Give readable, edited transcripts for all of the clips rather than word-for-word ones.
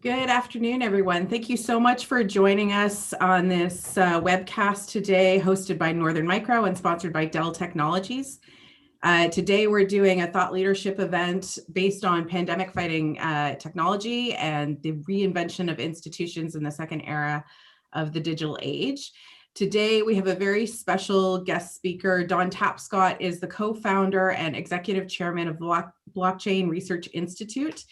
Good afternoon, everyone. Thank you so much for joining us on this webcast today, hosted by Northern Micro and sponsored by Dell Technologies. Today, we're doing a thought leadership event based on pandemic fighting technology and the reinvention of institutions in the second era of the digital age. Today, we have a very special guest speaker. Don Tapscott is the co-founder and executive chairman of Blockchain Research Institute.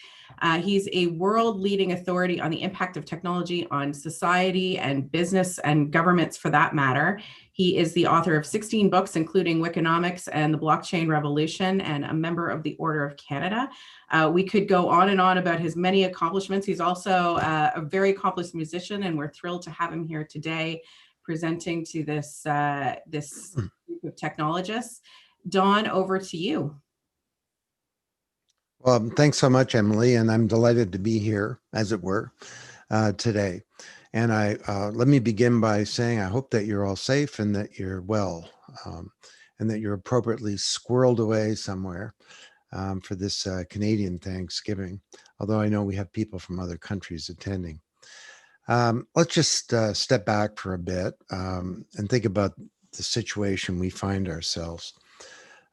He's a world-leading authority on the impact of technology on society and business and governments for that matter. He is the author of 16 books, including Wikinomics and the Blockchain Revolution, and a member of the Order of Canada. We could go on and on about his many accomplishments. He's also a very accomplished musician, and we're thrilled to have him here today presenting to this group of technologists. Don, over to you. Well, thanks so much, Emily, and I'm delighted to be here, as it were, today. And let me begin by saying I hope that you're all safe and that you're well, and that you're appropriately squirreled away somewhere for this Canadian Thanksgiving, although I know we have people from other countries attending. Let's just step back for a bit and think about the situation we find ourselves.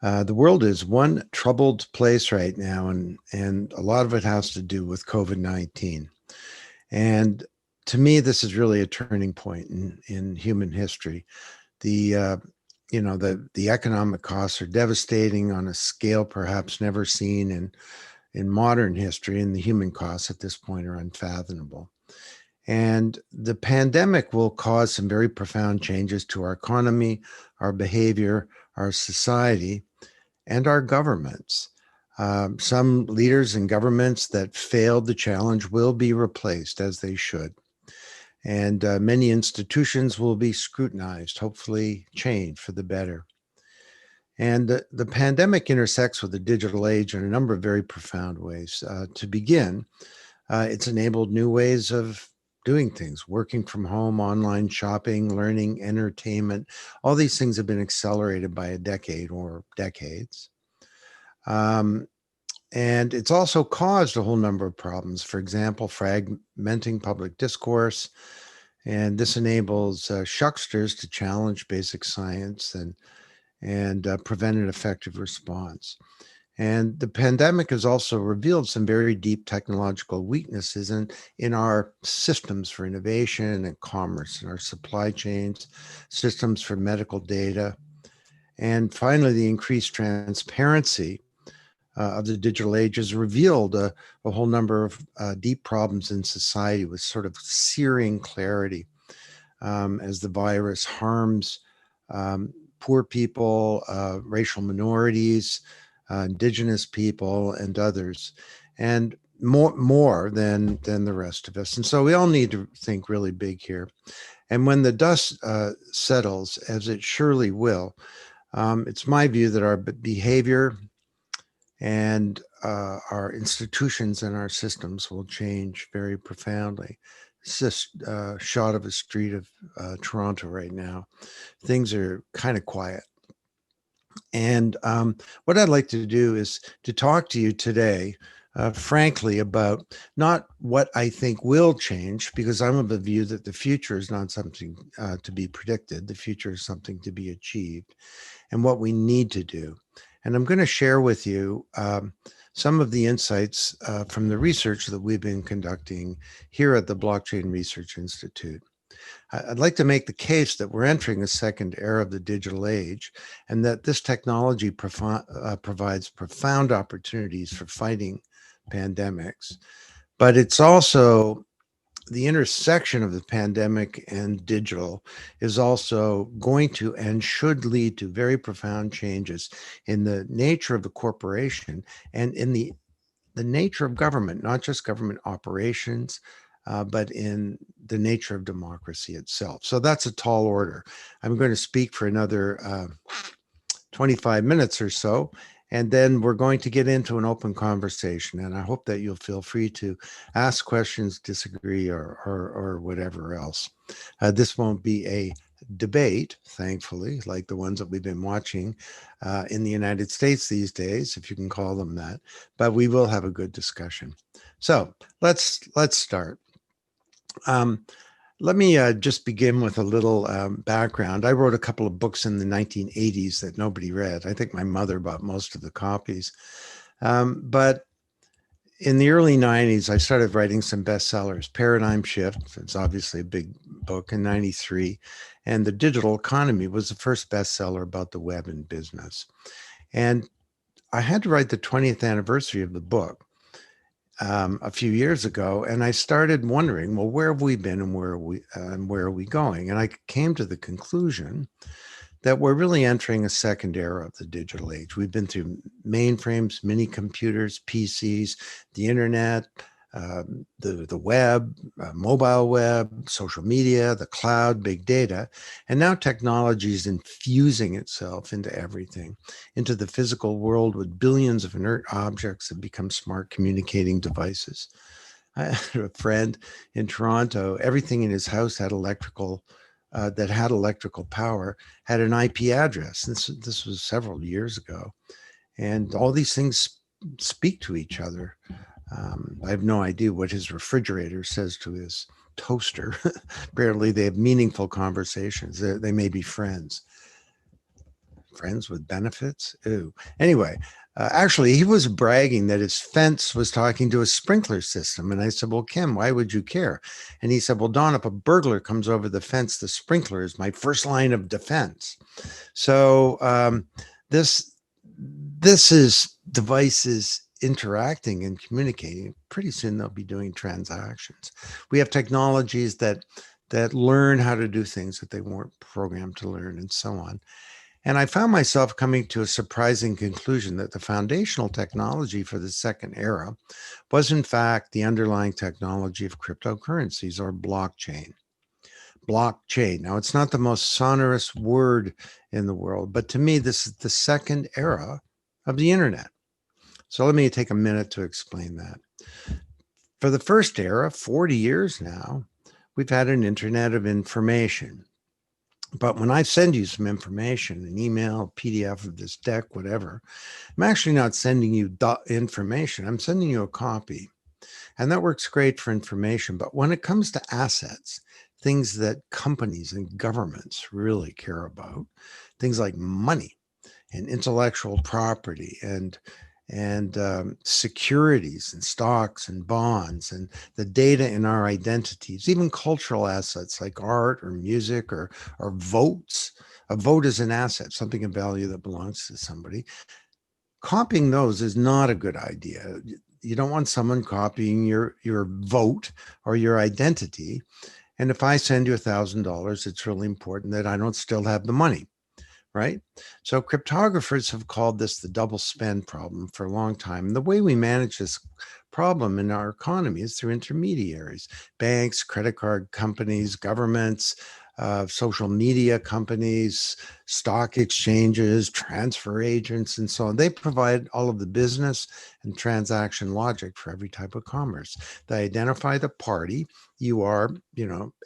The world is one troubled place right now, and a lot of it has to do with COVID-19. And to me, this is really a turning point in human history. The economic costs are devastating on a scale perhaps never seen in modern history, and the human costs at this point are unfathomable. And the pandemic will cause some very profound changes to our economy, our behavior, our society, and our governments. Some leaders and governments that failed the challenge will be replaced, as they should. And many institutions will be scrutinized, hopefully changed for the better. And the pandemic intersects with the digital age in a number of very profound ways. To begin, it's enabled new ways of doing things, working from home, online shopping, learning, entertainment. All these things have been accelerated by a decade or decades. And it's also caused a whole number of problems. For example, fragmenting public discourse. And this enables shucksters to challenge basic science and prevent an effective response. And the pandemic has also revealed some very deep technological weaknesses in our systems for innovation and commerce, in our supply chains, systems for medical data. And finally, the increased transparency of the digital age has revealed a whole number of deep problems in society with sort of searing clarity as the virus harms poor people, racial minorities, Indigenous people, and others, and more than the rest of us. And so we all need to think really big here. And when the dust settles, as it surely will, it's my view that our behavior and our institutions and our systems will change very profoundly. It's just a shot of a street of Toronto right now. Things are kind of quiet. And what I'd like to do is to talk to you today, frankly, about not what I think will change, because I'm of the view that the future is not something to be predicted. The future is something to be achieved, and what we need to do. And I'm going to share with you some of the insights from the research that we've been conducting here at the Blockchain Research Institute. I'd like to make the case that we're entering a second era of the digital age, and that this technology provides profound opportunities for fighting pandemics. But it's also the intersection of the pandemic and digital is also going to and should lead to very profound changes in the nature of the corporation and in the nature of government, not just government operations, but in the nature of democracy itself. So that's a tall order. I'm going to speak for another 25 minutes or so, and then we're going to get into an open conversation. And I hope that you'll feel free to ask questions, disagree, or whatever else. This won't be a debate, thankfully, like the ones that we've been watching in the United States these days, if you can call them that. But we will have a good discussion. So let's start. Let me just begin with a little background. I wrote a couple of books in the 1980s that nobody read. I think my mother bought most of the copies. But in the early 90s, I started writing some bestsellers. Paradigm Shift, it's obviously a big book, in 93. And The Digital Economy was the first bestseller about the web and business. And I had to write the 20th anniversary of the book a few years ago, and I started wondering, well, where have we been and where are we going? And I came to the conclusion that we're really entering a second era of the digital age. We've been through mainframes, mini computers, PCs, the internet, the web, mobile web, social media, the cloud, big data. And now technology is infusing itself into everything, into the physical world with billions of inert objects that become smart communicating devices. I had a friend in Toronto, everything in his house had electrical power, had an IP address. This was several years ago. And all these things speak to each other. I have no idea what his refrigerator says to his toaster. Apparently, they have meaningful conversations. They may be friends. Friends with benefits? Ooh. Anyway, actually, he was bragging that his fence was talking to a sprinkler system. And I said, well, Kim, why would you care? And he said, well, Don, if a burglar comes over the fence, the sprinkler is my first line of defense. So this is devices interacting and communicating. Pretty soon they'll be doing transactions. We have technologies that learn how to do things that they weren't programmed to learn, and so on. And I found myself coming to a surprising conclusion that the foundational technology for the second era was, in fact, the underlying technology of cryptocurrencies, or blockchain. Blockchain. Now, it's not the most sonorous word in the world, but to me, this is the second era of the internet. So let me take a minute to explain that. For the first era, 40 years now, we've had an internet of information. But when I send you some information, an email, PDF of this deck, whatever, I'm actually not sending you the information. I'm sending you a copy. And that works great for information. But when it comes to assets, things that companies and governments really care about, things like money and intellectual property and securities and stocks and bonds and the data in our identities, even cultural assets like art or music or votes. A vote is an asset, something of value that belongs to somebody. Copying those is not a good idea. You don't want someone copying your vote or your identity. And if I send you $1,000, it's really important that I don't still have the money. Right? So cryptographers have called this the double spend problem for a long time. And the way we manage this problem in our economy is through intermediaries, banks, credit card companies, governments, social media companies, stock exchanges, transfer agents, and so on. They provide all of the business and transaction logic for every type of commerce. They identify the party. You are,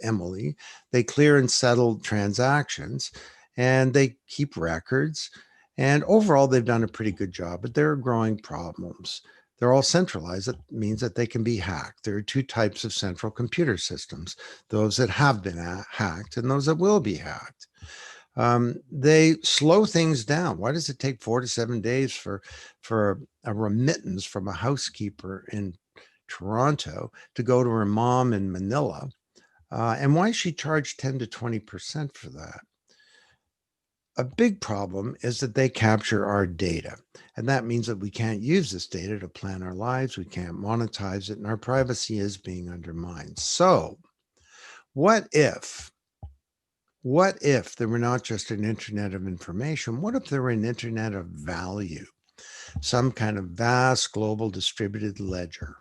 Emily. They clear and settle transactions, and they keep records. And overall, they've done a pretty good job, but there are growing problems. They're all centralized. That means that they can be hacked. There are two types of central computer systems, those that have been hacked and those that will be hacked. They slow things down. Why does it take 4 to 7 days for a remittance from a housekeeper in Toronto to go to her mom in Manila? And why is she charged 10 to 20% for that? A big problem is that they capture our data. And that means that we can't use this data to plan our lives. We can't monetize it, and our privacy is being undermined. So what if there were not just an internet of information? What if there were an internet of value? Some kind of vast global distributed ledger,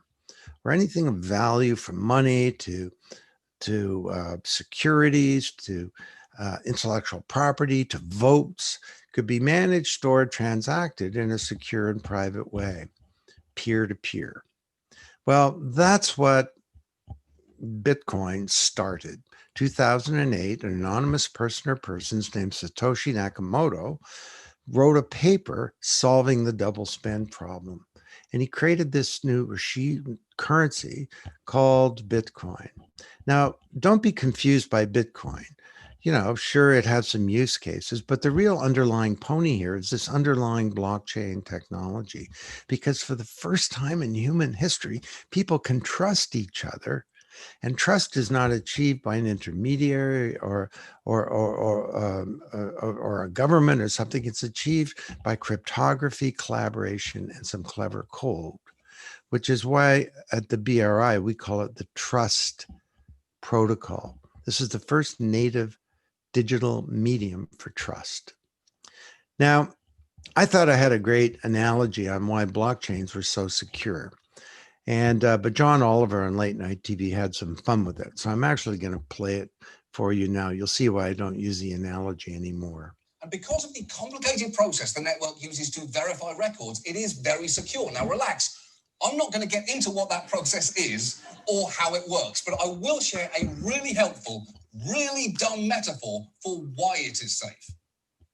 or anything of value, from money to securities to intellectual property to votes, could be managed, stored, transacted in a secure and private way, peer to peer. Well, that's what Bitcoin started. 2008, an anonymous person or persons named Satoshi Nakamoto wrote a paper solving the double spend problem. And he created this new currency called Bitcoin. Now, don't be confused by Bitcoin. Sure, it has some use cases, but the real underlying pony here is this underlying blockchain technology. Because for the first time in human history, people can trust each other, and trust is not achieved by an intermediary or a government or something. It's achieved by cryptography, collaboration, and some clever code, which is why at the BRI we call it the trust protocol. This is the first native digital medium for trust. Now, I thought I had a great analogy on why blockchains were so secure. But John Oliver on Late Night TV had some fun with it. So I'm actually going to play it for you now. You'll see why I don't use the analogy anymore. And because of the complicated process the network uses to verify records, it is very secure. Now, relax. I'm not going to get into what that process is or how it works, but I will share a really helpful, really dumb metaphor for why it is safe.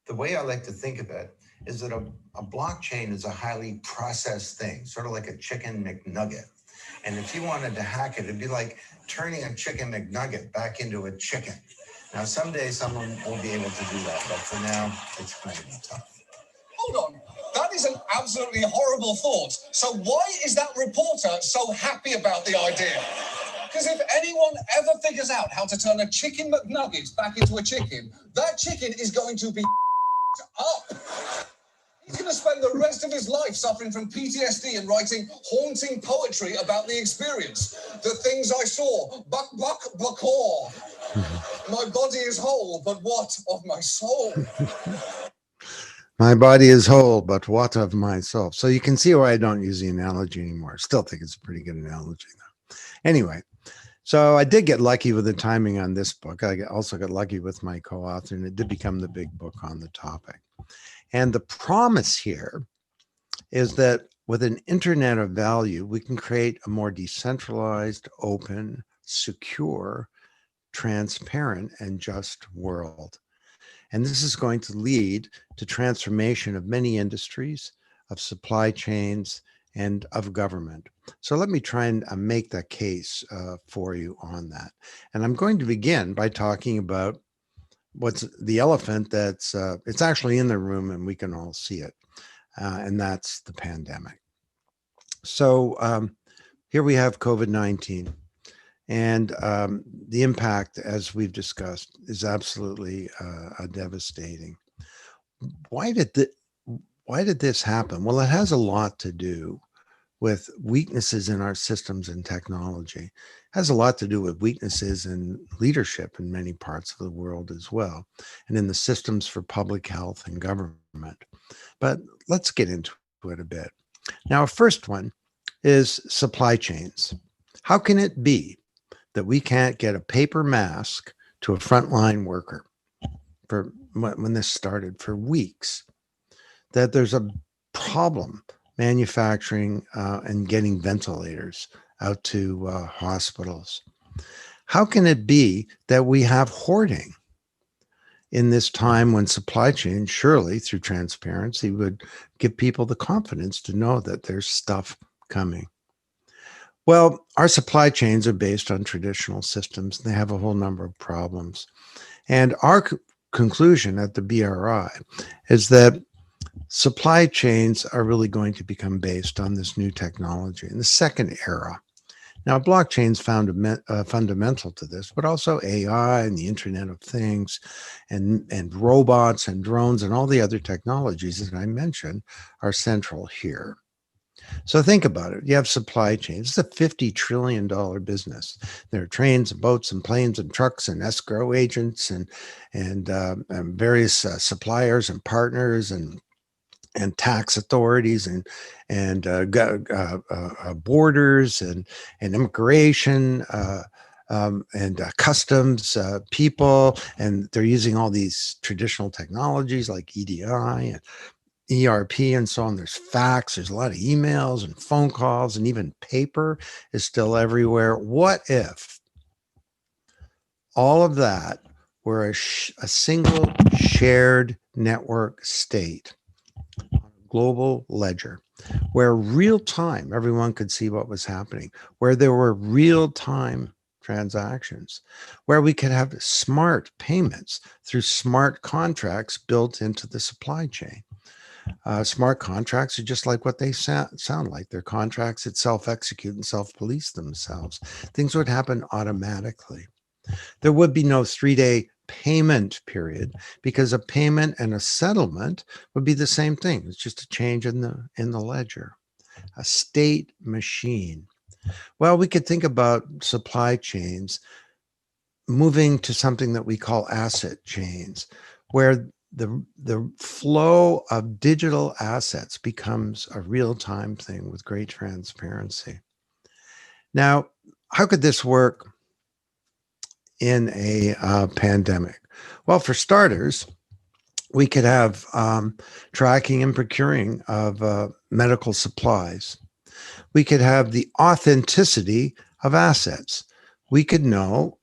The way I like to think of it is that a blockchain is a highly processed thing, sort of like a chicken McNugget. And if you wanted to hack it, it'd be like turning a chicken McNugget back into a chicken. Now, someday someone will be able to do that, but for now, it's going to be tough. Hold on. That is an absolutely horrible thought. So why is that reporter so happy about the idea? Because if anyone ever figures out how to turn a chicken McNugget back into a chicken, that chicken is going to be up. He's going to spend the rest of his life suffering from PTSD and writing haunting poetry about the experience. The things I saw, buck, buckaw. My body is whole, but what of my soul? My body is whole, but what of my soul? So you can see why I don't use the analogy anymore. Still think it's a pretty good analogy, though. Anyway, so I did get lucky with the timing on this book. I also got lucky with my co-author, and it did become the big book on the topic. And the promise here is that with an internet of value, we can create a more decentralized, open, secure, transparent, and just world. And this is going to lead to transformation of many industries, of supply chains, and of government. So let me try and make the case for you on that. And I'm going to begin by talking about what's the elephant that's it's actually in the room and we can all see it. And that's the pandemic. So here we have COVID-19. And the impact, as we've discussed, is absolutely devastating. Why did this happen? Well, it has a lot to do with weaknesses in our systems and technology. It has a lot to do with weaknesses in leadership in many parts of the world as well, and in the systems for public health and government. But let's get into it a bit. Now, first one is supply chains. How can it be that we can't get a paper mask to a frontline worker for when this started for weeks, that there's a problem manufacturing and getting ventilators out to hospitals? How can it be that we have hoarding in this time when supply chain, surely through transparency, would give people the confidence to know that there's stuff coming? Well, our supply chains are based on traditional systems. They have a whole number of problems. And our conclusion at the BRI is that supply chains are really going to become based on this new technology in the second era. Now, blockchain's fundamental to this, but also AI and the Internet of Things and robots and drones and all the other technologies that I mentioned are central here. So think about it. You have supply chains. It's a $50 trillion business. There are trains and boats and planes and trucks and escrow agents and various suppliers and partners and tax authorities and borders and immigration and customs people. And they're using all these traditional technologies like EDI and ERP and so on. There's fax, there's a lot of emails and phone calls, and even paper is still everywhere. What if all of that were a single shared network state, global ledger, where real time, everyone could see what was happening, where there were real time transactions, where we could have smart payments through smart contracts built into the supply chain. Smart contracts are just like what they sound like. They're contracts that self-execute and self-police themselves. Things would happen automatically. There would be no 3-day payment period because a payment and a settlement would be the same thing. It's just a change in the ledger. A state machine. Well, we could think about supply chains moving to something that we call asset chains, where the flow of digital assets becomes a real-time thing with great transparency. Now, how could this work in a pandemic? Well, for starters, we could have tracking and procuring of medical supplies. We could have the authenticity of assets. We could know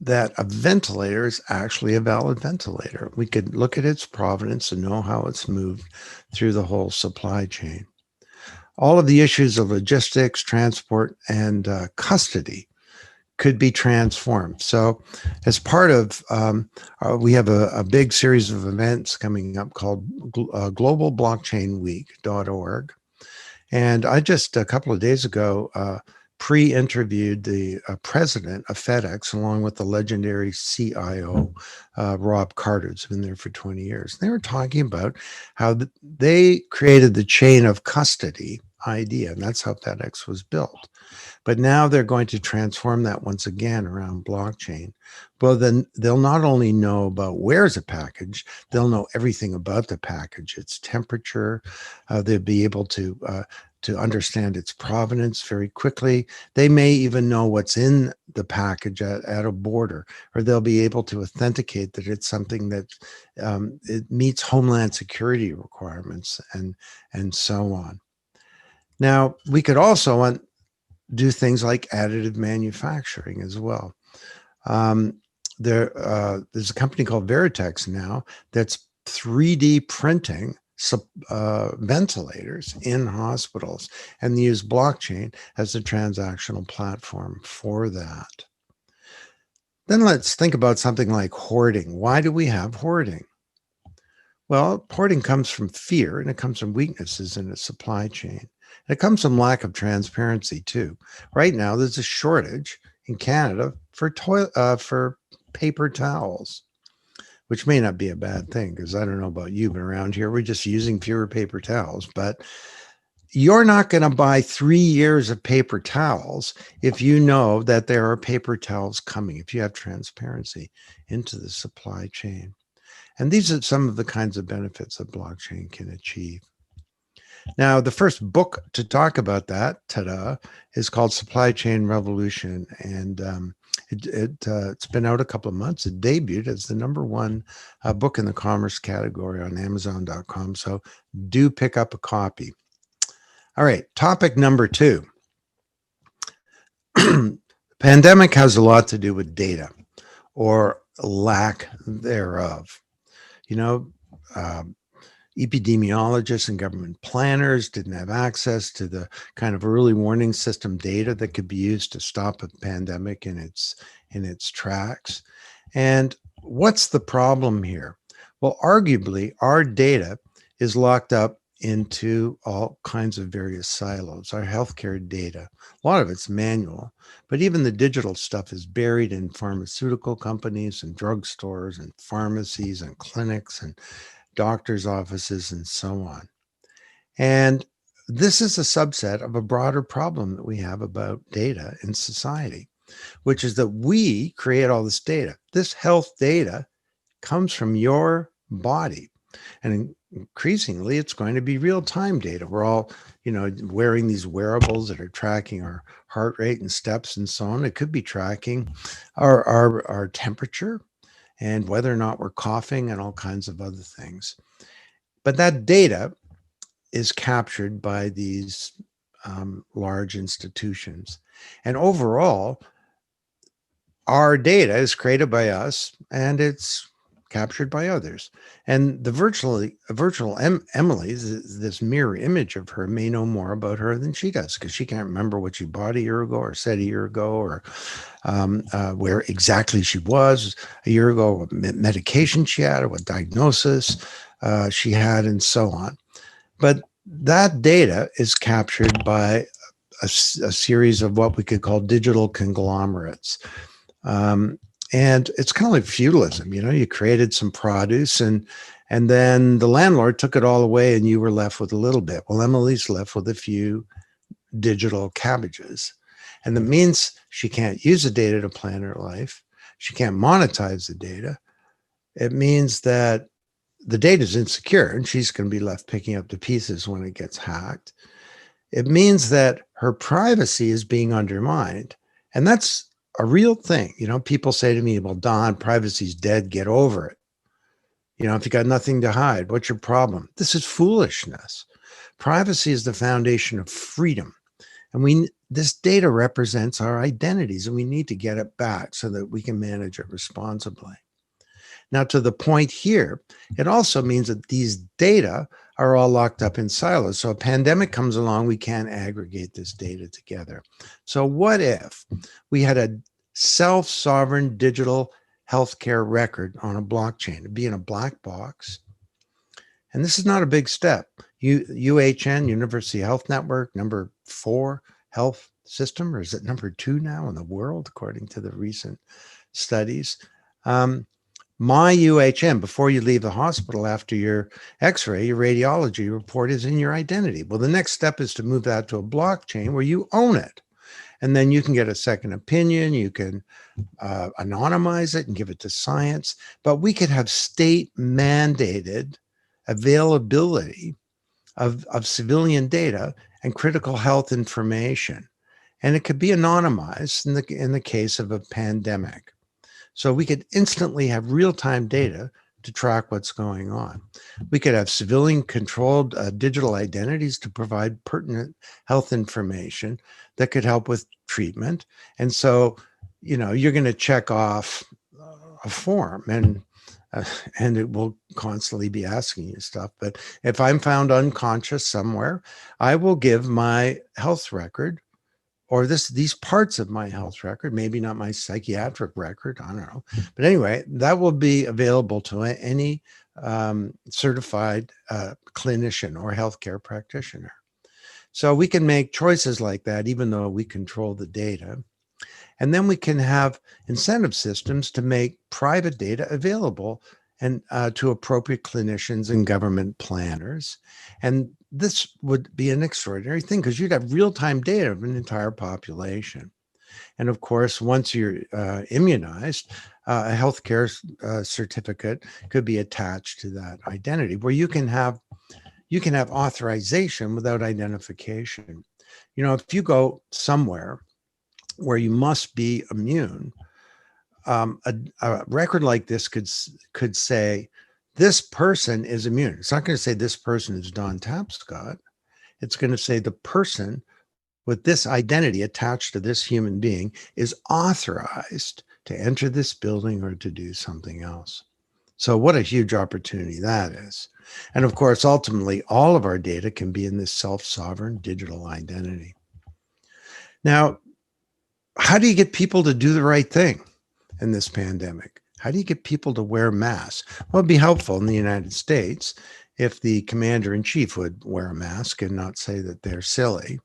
that a ventilator is actually a valid ventilator. We could look at its provenance and know how it's moved through the whole supply chain. All of the issues of logistics, transport, and custody could be transformed. So as part of, we have a big series of events coming up called globalblockchainweek.org. And I just a couple of days ago pre-interviewed the president of FedEx along with the legendary CIO, Rob Carter, who's been there for 20 years. They were talking about how they created the chain of custody idea, and that's how FedEx was built. But now they're going to transform that once again around blockchain. Well, then they'll not only know about where's a package, they'll know everything about the package, its temperature. They'll be able to understand its provenance very quickly. They may even know what's in the package at a border, or they'll be able to authenticate that it's something that it meets Homeland Security requirements and so on. Now, we could also do things like additive manufacturing as well. There's a company called Veritex now that's 3D printing ventilators in hospitals, and they use blockchain as a transactional platform for that. Then let's think about something like hoarding. Why do we have hoarding? Well, hoarding comes from fear, and it comes from weaknesses in the supply chain. It comes from lack of transparency too. Right now, there's a shortage in Canada for paper towels, which may not be a bad thing because I don't know about you, but around here, we're just using fewer paper towels. But you're not going to buy 3 years of paper towels if you know that there are paper towels coming, if you have transparency into the supply chain. And these are some of the kinds of benefits that blockchain can achieve. Now, the first book to talk about that, is called Supply Chain Revolution. And it's been out a couple of months. It debuted as the #1 book in the commerce category on Amazon.com. So do pick up a copy. All right, topic number 2. Pandemic has a lot to do with data or lack thereof. You know, epidemiologists and government planners didn't have access to the kind of early warning system data that could be used to stop a pandemic in its tracks. And what's the problem here? Well, arguably, our data is locked up into all kinds of various silos. Our healthcare data, a lot of it's manual, but even the digital stuff is buried in pharmaceutical companies and drugstores and pharmacies and clinics and doctors' offices and so on. And this is a subset of a broader problem that we have about data in society, which is that we create all this data. This health data comes from your body. And increasingly, it's going to be real-time data. We're all, wearing these wearables that are tracking our heart rate and steps and so on. It could be tracking our temperature and whether or not we're coughing and all kinds of other things. But that data is captured by these large institutions. And overall, our data is created by us and it's captured by others. And the virtual Emily, this mirror image of her, may know more about her than she does, because she can't remember what she bought a year ago or said a year ago, or where exactly she was a year ago, what medication she had, or what diagnosis she had, and so on. But that data is captured by a series of what we could call digital conglomerates. And it's kind of like feudalism. You created some produce, and then the landlord took it all away and you were left with a little bit. Well, Emily's left with a few digital cabbages. And that means she can't use the data to plan her life. She can't monetize the data. It means that the data is insecure and she's going to be left picking up the pieces when it gets hacked. It means that her privacy is being undermined. And that's a real thing. People say to me, well, Don, privacy's dead. Get over it. If you got nothing to hide, what's your problem? This is foolishness. Privacy is the foundation of freedom. And this data represents our identities, and we need to get it back so that we can manage it responsibly. Now, to the point here, it also means that these data are all locked up in silos. So a pandemic comes along, we can't aggregate this data together. So what if we had a self-sovereign digital healthcare record on a blockchain? It'd be in a black box. And this is not a big step. UHN, University Health Network, number 4 health system, or is it number 2 now in the world, according to the recent studies? My UHN, before you leave the hospital after your x-ray, your radiology report is in your identity. Well, the next step is to move that to a blockchain where you own it. And then you can get a second opinion. You can anonymize it and give it to science. But we could have state-mandated availability of civilian data and critical health information. And it could be anonymized in the case of a pandemic. So we could instantly have real-time data to track what's going on. We could have civilian-controlled digital identities to provide pertinent health information that could help with treatment. And so, you're going to check off a form, and it will constantly be asking you stuff. But if I'm found unconscious somewhere, I will give my health record, or these parts of my health record, maybe not my psychiatric record, I don't know. But anyway, that will be available to any certified clinician or healthcare practitioner. So we can make choices like that, even though we control the data. And then we can have incentive systems to make private data available and to appropriate clinicians and government planners. And this would be an extraordinary thing, because you'd have real-time data of an entire population. And of course, once you're immunized, a healthcare certificate could be attached to that identity, where you can have authorization without identification. If you go somewhere where you must be immune, a record like this could say, this person is immune. It's not going to say this person is Don Tapscott. It's going to say the person with this identity attached to this human being is authorized to enter this building or to do something else. So what a huge opportunity that is. And of course, ultimately, all of our data can be in this self-sovereign digital identity. Now, how do you get people to do the right thing in this pandemic? How do you get people to wear masks? Well, it'd be helpful in the United States if the commander-in-chief would wear a mask and not say that they're silly.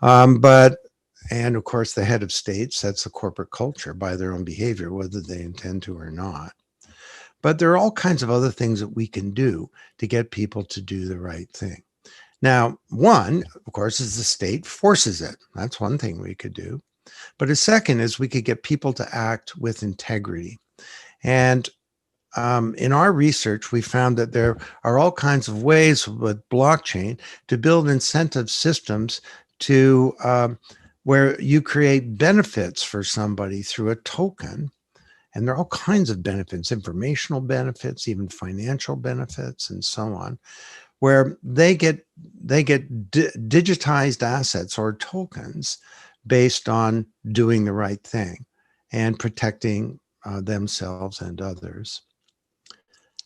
And of course, the head of state sets the corporate culture by their own behavior, whether they intend to or not. But there are all kinds of other things that we can do to get people to do the right thing. Now, one, of course, is the state forces it. That's one thing we could do. But a second is we could get people to act with integrity. And in our research, we found that there are all kinds of ways with blockchain to build incentive systems to where you create benefits for somebody through a token. And there are all kinds of benefits, informational benefits, even financial benefits, and so on, where they get digitized assets or tokens based on doing the right thing. and protecting themselves and others.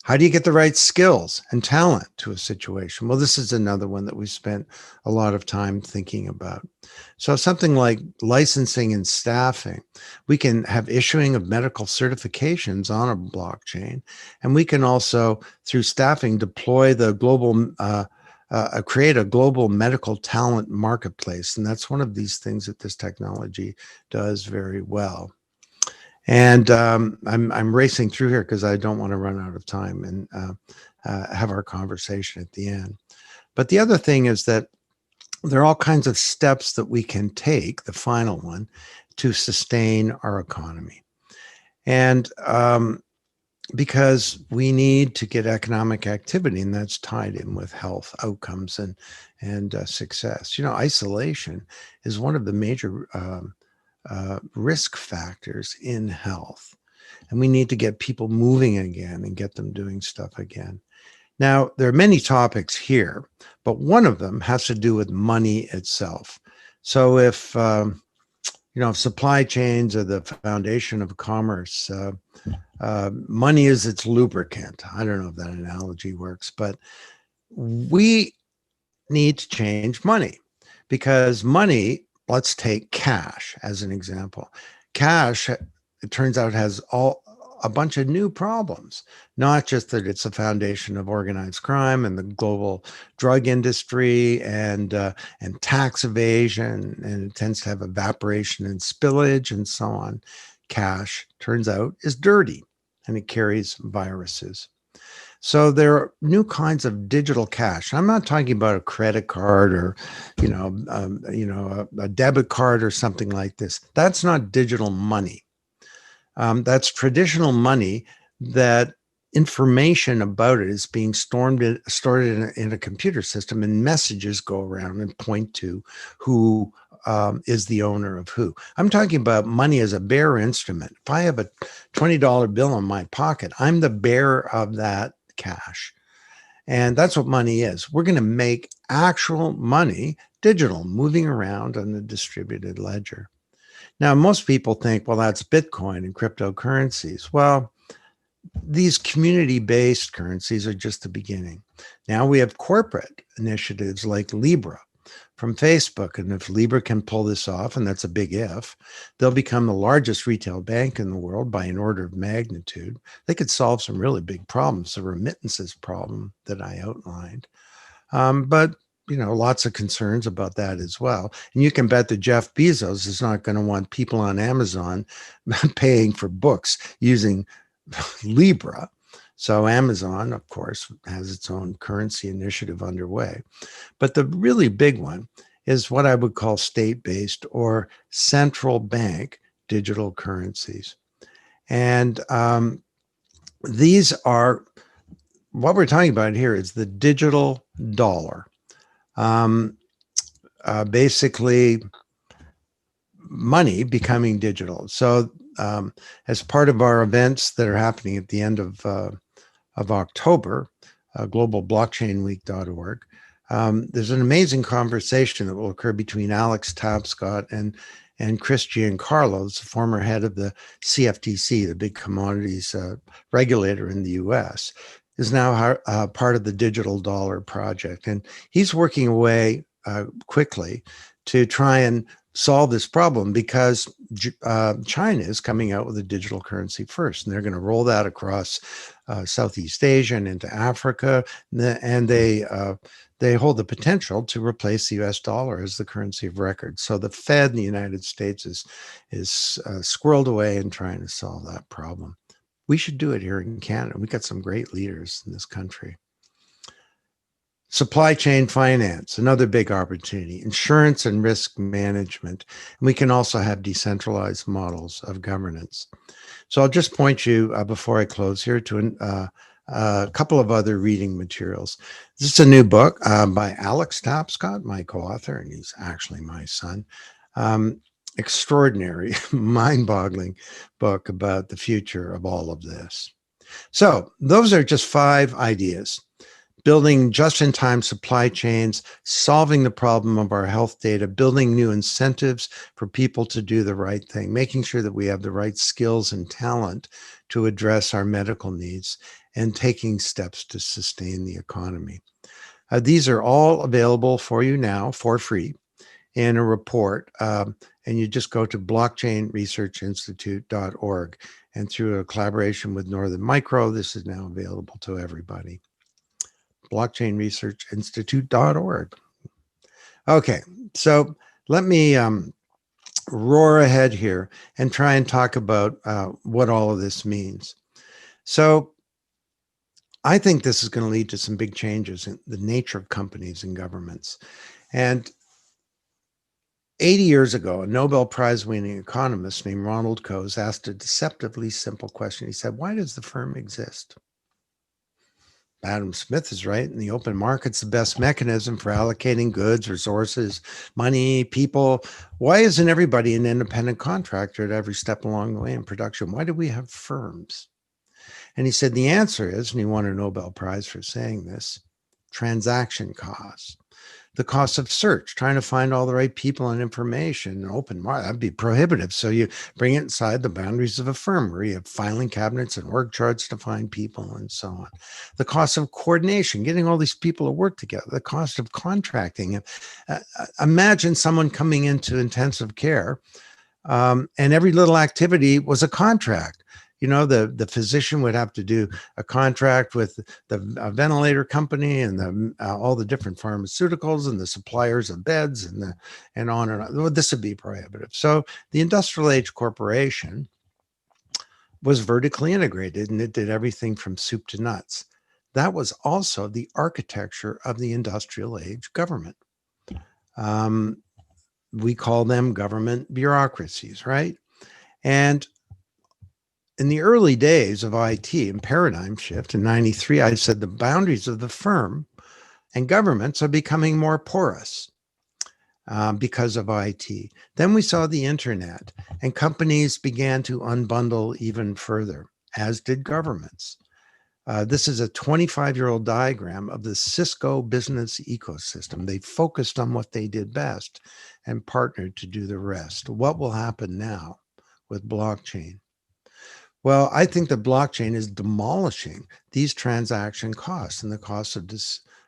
How do you get the right skills and talent to a situation? Well, this is another one that we spent a lot of time thinking about. So something like licensing and staffing, we can have issuing of medical certifications on a blockchain, and we can also, through staffing, deploy the global, create a global medical talent marketplace. And that's one of these things that this technology does very well. And I'm racing through here because I don't want to run out of time and have our conversation at the end. But the other thing is that there are all kinds of steps that we can take, the final one, to sustain our economy. And because we need to get economic activity, and that's tied in with health outcomes and success. You know, isolation is one of the major risk factors in health. And we need to get people moving again and get them doing stuff again. Now, there are many topics here, but one of them has to do with money itself. So if, if supply chains are the foundation of commerce, money is its lubricant. I don't know if that analogy works, but we need to change money because money, let's take cash as an example. Cash, it turns out, has a bunch of new problems, not just that it's a foundation of organized crime and the global drug industry and tax evasion, and it tends to have evaporation and spillage and so on. Cash, turns out, is dirty and it carries viruses. So there are new kinds of digital cash. I'm not talking about a credit card or, a debit card or something like this. That's not digital money. That's traditional money that information about it is being stored in a computer system, and messages go around and point to who is the owner of who. I'm talking about money as a bearer instrument. If I have a $20 bill in my pocket, I'm the bearer of that cash. And that's what money is. We're going to make actual money digital, moving around on the distributed ledger. Now, most people think, well, that's Bitcoin and cryptocurrencies. Well, these community-based currencies are just the beginning. Now we have corporate initiatives like Libra from Facebook. And if Libra can pull this off, and that's a big if, they'll become the largest retail bank in the world by an order of magnitude. They could solve some really big problems, the remittances problem that I outlined. But lots of concerns about that as well. And you can bet that Jeff Bezos is not going to want people on Amazon paying for books using Libra. So Amazon, of course, has its own currency initiative underway. But the really big one is what I would call state-based or central bank digital currencies. And these are, what we're talking about here is the digital dollar. Basically, money becoming digital. So as part of our events that are happening at the end of October, globalblockchainweek.org, there's an amazing conversation that will occur between Alex Tapscott and Chris Giancarlo, the former head of the CFTC, the big commodities regulator in the US, is now part of the Digital Dollar Project. And he's working away quickly to try and solve this problem because China is coming out with a digital currency first, and they're going to roll that across Southeast Asia and into Africa, and they hold the potential to replace the US dollar as the currency of record. So the Fed in the United States is squirreled away in trying to solve that problem. We should do it here in Canada. We've got some great leaders in this country. Supply chain finance, another big opportunity. Insurance and risk management. And we can also have decentralized models of governance. So I'll just point you, before I close here, to a couple of other reading materials. This is a new book by Alex Tapscott, my co-author, and he's actually my son. Extraordinary, mind-boggling book about the future of all of this. So those are just 5 ideas. building just-in-time supply chains, solving the problem of our health data, building new incentives for people to do the right thing, making sure that we have the right skills and talent to address our medical needs, and taking steps to sustain the economy. These are all available for you now for free in a report, and you just go to blockchainresearchinstitute.org, and through a collaboration with Northern Micro, this is now available to everybody. blockchainresearchinstitute.org. Okay, so let me roar ahead here and try and talk about what all of this means. So I think this is going to lead to some big changes in the nature of companies and governments. And 80 years ago, a Nobel Prize-winning economist named Ronald Coase asked a deceptively simple question. He said, why does the firm exist? Adam Smith is right. And the open market's the best mechanism for allocating goods, resources, money, people. Why isn't everybody an independent contractor at every step along the way in production? Why do we have firms? And he said, the answer is, and he won a Nobel Prize for saying this, transaction costs. The cost of search, trying to find all the right people and information, open market, that'd be prohibitive. So you bring it inside the boundaries of a firm where you have filing cabinets and work charts to find people and so on. The cost of coordination, getting all these people to work together, the cost of contracting. Imagine someone coming into intensive care and every little activity was a contract. You know, the physician would have to do a contract with the ventilator company and all the different pharmaceuticals and the suppliers of beds and on and on. Well, this would be prohibitive. So the industrial age corporation was vertically integrated, and it did everything from soup to nuts. That was also the architecture of the industrial age government. We call them government bureaucracies, right? And in the early days of IT and paradigm shift in 93, I said the boundaries of the firm and governments are becoming more porous because of IT. Then we saw the internet, and companies began to unbundle even further, as did governments. This is a 25-year-old diagram of the Cisco business ecosystem. They focused on what they did best and partnered to do the rest. What will happen now with blockchain? Well, I think the blockchain is demolishing these transaction costs and the costs of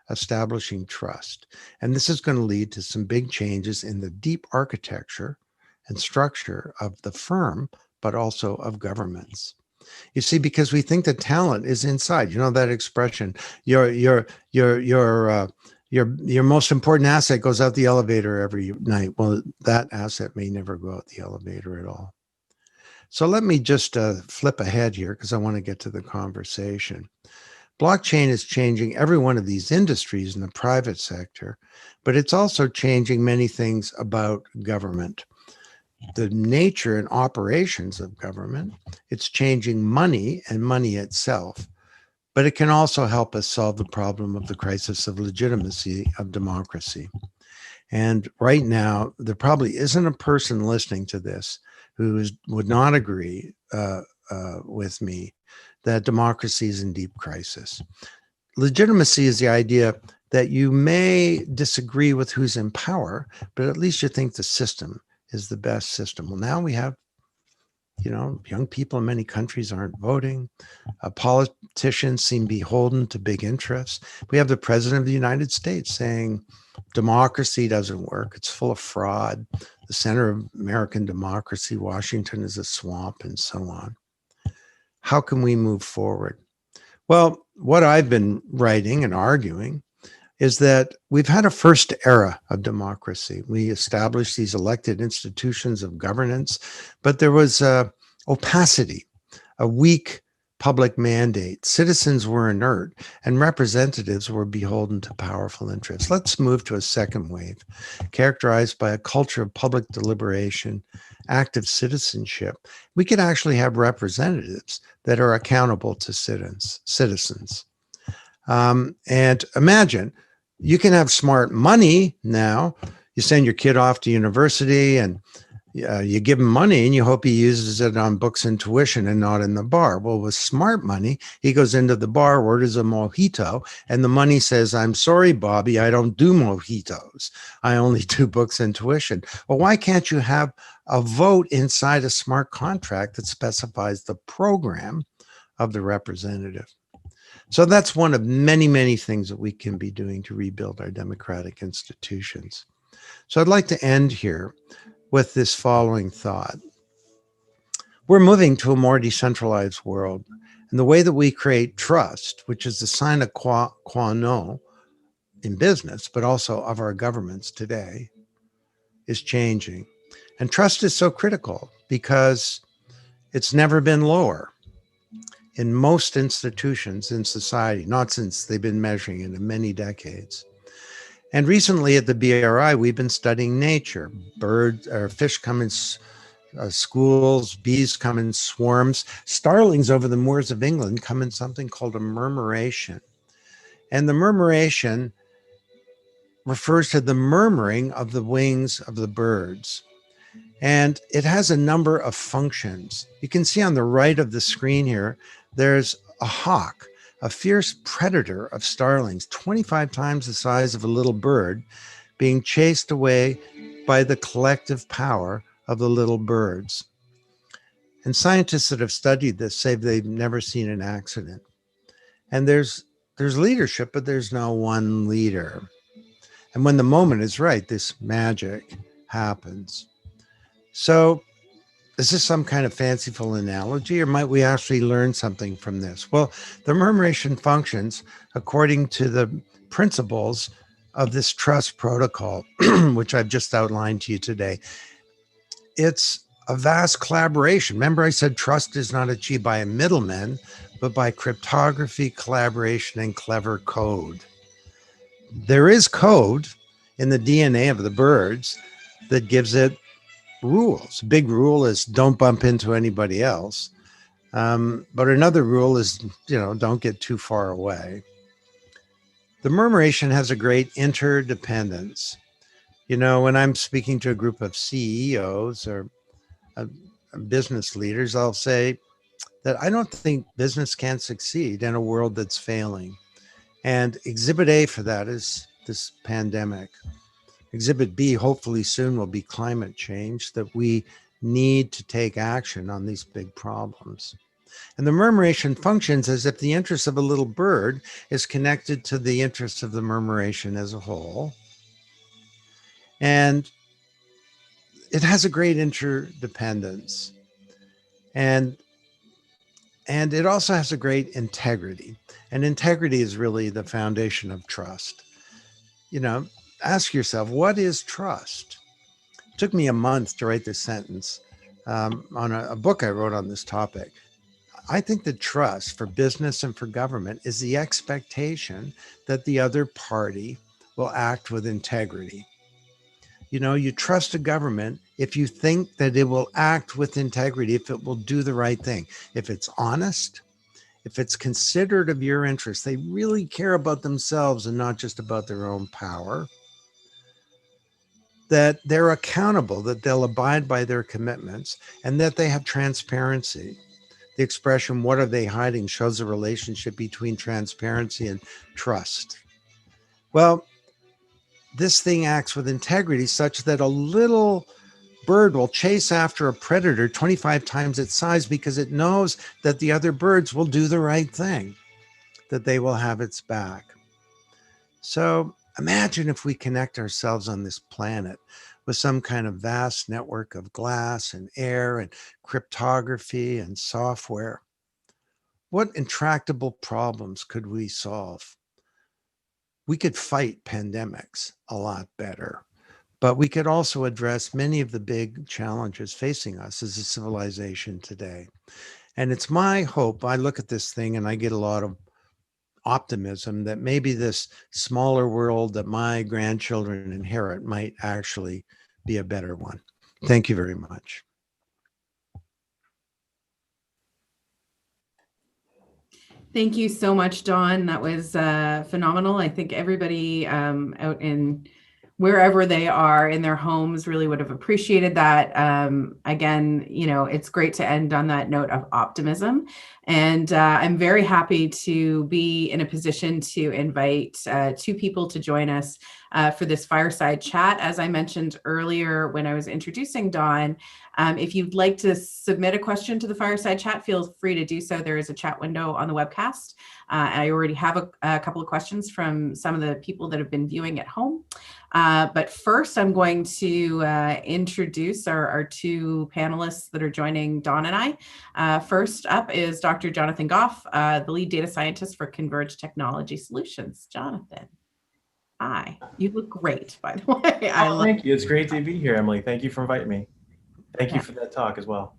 establishing trust. And this is going to lead to some big changes in the deep architecture and structure of the firm, but also of governments. You see, because we think that talent is inside. You know that expression, your most important asset goes out the elevator every night. Well, that asset may never go out the elevator at all. So let me just flip ahead here because I want to get to the conversation. Blockchain is changing every one of these industries in the private sector, but it's also changing many things about government. The nature and operations of government, it's changing money and money itself, but it can also help us solve the problem of the crisis of legitimacy of democracy. And right now, there probably isn't a person listening to this who would not agree with me that democracy is in deep crisis. Legitimacy is the idea that you may disagree with who's in power, but at least you think the system is the best system. Well, now we have, young people in many countries aren't voting. Politicians seem beholden to big interests. We have the president of the United States saying democracy doesn't work. It's full of fraud. The center of American democracy, Washington, is a swamp, and so on. How can we move forward? Well, what I've been writing and arguing is that we've had a first era of democracy. We established these elected institutions of governance, but there was opacity, a weak public mandate. Citizens were inert, and representatives were beholden to powerful interests. Let's move to a second wave, characterized by a culture of public deliberation, active citizenship. We could actually have representatives that are accountable to citizens. And imagine, you can have smart money now. You send your kid off to university and You give him money and you hope he uses it on books and tuition and not in the bar. Well, with smart money, he goes into the bar, orders a mojito, and the money says, I'm sorry, Bobby, I don't do mojitos. I only do books and tuition. Well, why can't you have a vote inside a smart contract that specifies the program of the representative? So that's one of many, many things that we can be doing to rebuild our democratic institutions. So I'd like to end here with this following thought. We're moving to a more decentralized world, and the way that we create trust, which is the sine qua non in business, but also of our governments today, is changing. And trust is so critical because it's never been lower in most institutions in society, not since they've been measuring it in many decades. And recently at the BRI, we've been studying nature. Birds or fish come in schools, bees come in swarms. Starlings over the moors of England come in something called a murmuration. And the murmuration refers to the murmuring of the wings of the birds. And it has a number of functions. You can see on the right of the screen here, there's a hawk, a fierce predator of starlings, 25 times the size of a little bird, being chased away by the collective power of the little birds. And scientists that have studied this say they've never seen an accident. And there's leadership, but there's no one leader. And when the moment is right, this magic happens. So is this some kind of fanciful analogy, or might we actually learn something from this? Well, the murmuration functions according to the principles of this trust protocol, which I've just outlined to you today. It's a vast collaboration. Remember, I said trust is not achieved by a middleman, but by cryptography, collaboration, and clever code. There is code in the DNA of the birds that gives it rules. Big rule is don't bump into anybody else. But another rule is, don't get too far away. The murmuration has a great interdependence. When I'm speaking to a group of CEOs or business leaders, I'll say that I don't think business can succeed in a world that's failing. And exhibit A for that is this pandemic. Exhibit B, hopefully soon, will be climate change, that we need to take action on these big problems. And the murmuration functions as if the interest of a little bird is connected to the interest of the murmuration as a whole. And it has a great interdependence. And it also has a great integrity. And integrity is really the foundation of trust. Ask yourself, what is trust? It took me a month to write this sentence on a book I wrote on this topic. I think that trust for business and for government is the expectation that the other party will act with integrity. You trust a government if you think that it will act with integrity, if it will do the right thing, if it's honest, if it's considerate of your interests, they really care about themselves and not just about their own power, that they're accountable, that they'll abide by their commitments, and that they have transparency. The expression, what are they hiding, shows the relationship between transparency and trust. Well, this thing acts with integrity such that a little bird will chase after a predator 25 times its size because it knows that the other birds will do the right thing, that they will have its back. So imagine if we connect ourselves on this planet with some kind of vast network of glass and air and cryptography and software. What intractable problems could we solve? We could fight pandemics a lot better, but we could also address many of the big challenges facing us as a civilization today. And it's my hope, I look at this thing and I get a lot of optimism that maybe this smaller world that my grandchildren inherit might actually be a better one. Thank you very much. Thank you so much, Don. That was phenomenal. I think everybody out in wherever they are in their homes. Really would have appreciated that. Again, it's great to end on that note of optimism. And I'm very happy to be in a position to invite two people to join us for this fireside chat. As I mentioned earlier when I was introducing Don, if you'd like to submit a question to the fireside chat, feel free to do so. There is a chat window on the webcast. I already have a couple of questions from some of the people that have been viewing at home. But first, I'm going to introduce our two panelists that are joining Don and I. First up is Dr. Johnathan Gough, the lead data scientist for Converge Technology Solutions. Johnathan, hi. You look great, by the way. Thank you. It's great to be here, Emily. Thank you for inviting me. Thank you for that talk as well.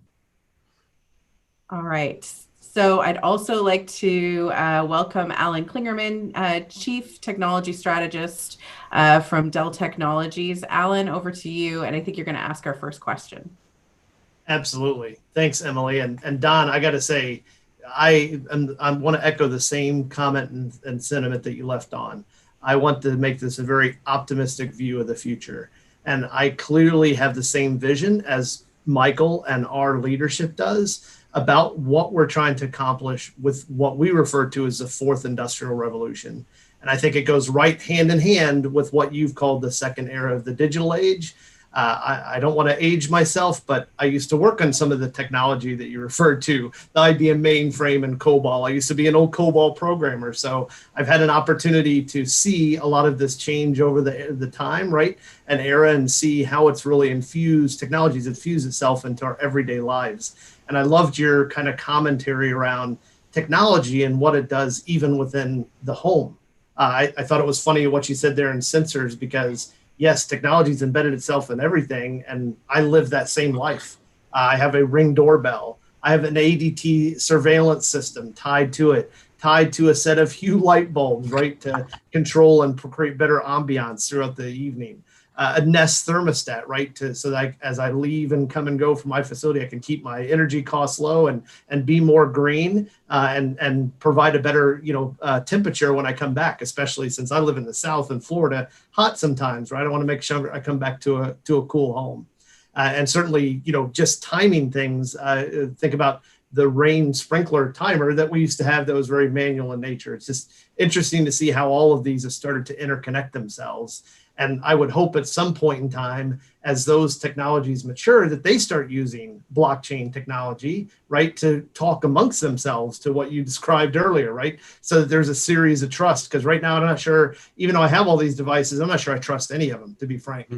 All right. So I'd also like to welcome Alan Clingerman, Chief Technology Strategist from Dell Technologies. Alan, over to you. And I think you're going to ask our first question. Absolutely. Thanks, Emily. And Don, I got to say, I want to echo the same comment and sentiment that you left on. I want to make this a very optimistic view of the future. And I clearly have the same vision as Michael and our leadership does about what we're trying to accomplish with what we refer to as the fourth industrial revolution. And I think it goes right hand in hand with what you've called the second era of the digital age. I don't want to age myself, but I used to work on some of the technology that you referred to, the IBM mainframe and COBOL. I used to be an old COBOL programmer. So I've had an opportunity to see a lot of this change over the time, right? An era, and see how it's really technologies infuse itself into our everyday lives. And I loved your kind of commentary around technology and what it does even within the home. I thought it was funny what you said there in sensors, because yes, technology's embedded itself in everything, and I live that same life. I have a Ring doorbell. I have an ADT surveillance system tied to it, tied to a set of Hue light bulbs, right, to control and create better ambiance throughout the evening. A Nest thermostat, right, so that as I leave and come and go from my facility, I can keep my energy costs low and be more green and provide a better temperature when I come back, especially since I live in the South in Florida, hot sometimes, right? I want to make sure I come back to a cool home, and certainly just timing things. Think about the rain sprinkler timer that we used to have that was very manual in nature. It's just interesting to see how all of these have started to interconnect themselves. And I would hope at some point in time, as those technologies mature, that they start using blockchain technology, right, to talk amongst themselves to what you described earlier, right? So that there's a series of trust, because right now I'm not sure, even though I have all these devices, I'm not sure I trust any of them, to be frank.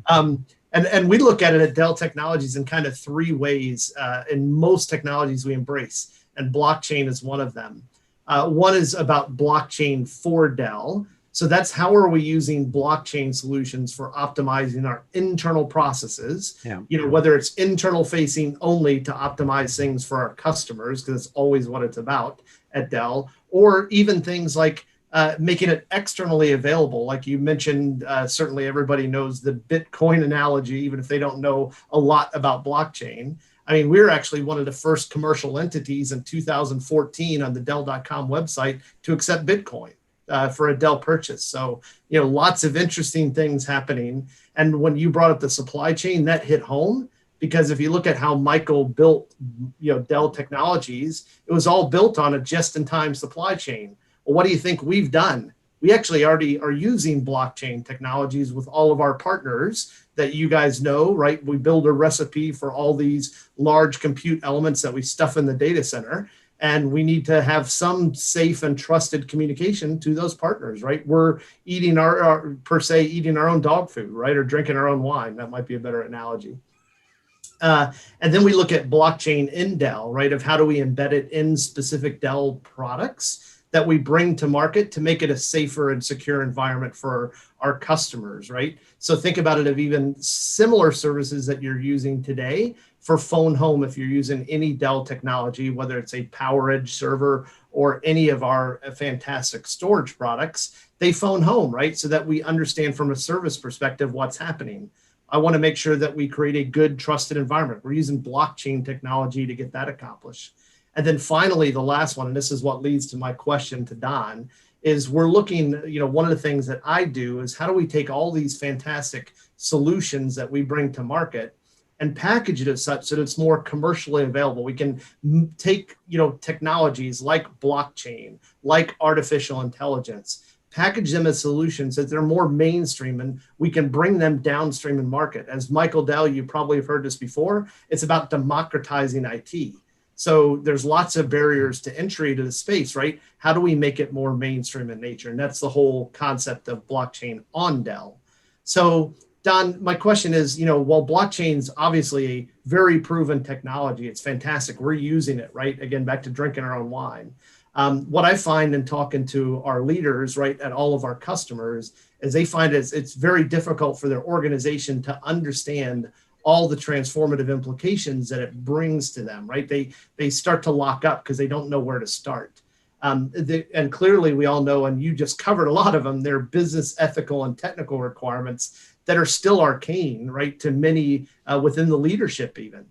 And we look at it at Dell Technologies in kind of three ways. In most technologies we embrace, and blockchain is one of them. One is about blockchain for Dell. So that's how are we using blockchain solutions for optimizing our internal processes, whether it's internal facing only to optimize things for our customers, because it's always what it's about at Dell, or even things like making it externally available. Like you mentioned, certainly everybody knows the Bitcoin analogy, even if they don't know a lot about blockchain. I mean, we were actually one of the first commercial entities in 2014 on the Dell.com website to accept Bitcoin for a Dell purchase. So, lots of interesting things happening. And when you brought up the supply chain, that hit home, because if you look at how Michael built, Dell Technologies, it was all built on a just-in-time supply chain. Well, what do you think we've done? We actually already are using blockchain technologies with all of our partners that you guys know, right? We build a recipe for all these large compute elements that we stuff in the data center. And we need to have some safe and trusted communication to those partners, right? We're eating eating our own dog food, right? Or drinking our own wine. That might be a better analogy. And then we look at blockchain in Dell, right? Of how do we embed it in specific Dell products that we bring to market to make it a safer and secure environment for our customers, right? So think about it of even similar services that you're using today for phone home. If you're using any Dell technology, whether it's a PowerEdge server or any of our fantastic storage products, they phone home, right? So that we understand from a service perspective what's happening. I want to make sure that we create a good, trusted environment. We're using blockchain technology to get that accomplished. And then finally, the last one, and this is what leads to my question to Don, is we're looking, one of the things that I do is how do we take all these fantastic solutions that we bring to market and package it as such that it's more commercially available. We can take, technologies like blockchain, like artificial intelligence, package them as solutions that they're more mainstream, and we can bring them downstream in market. As Michael Dell, you probably have heard this before, it's about democratizing IT. So there's lots of barriers to entry to the space, right? How do we make it more mainstream in nature? And that's the whole concept of blockchain on Dell. So Don, my question is, while blockchain's obviously a very proven technology, it's fantastic. We're using it, right? Again, back to drinking our own wine. What I find in talking to our leaders, right, at all of our customers, is they find it's very difficult for their organization to understand all the transformative implications that it brings to them, right? They start to lock up because they don't know where to start. And clearly we all know, and you just covered a lot of them, they're business, ethical, and technical requirements that are still arcane, right, to many within the leadership even.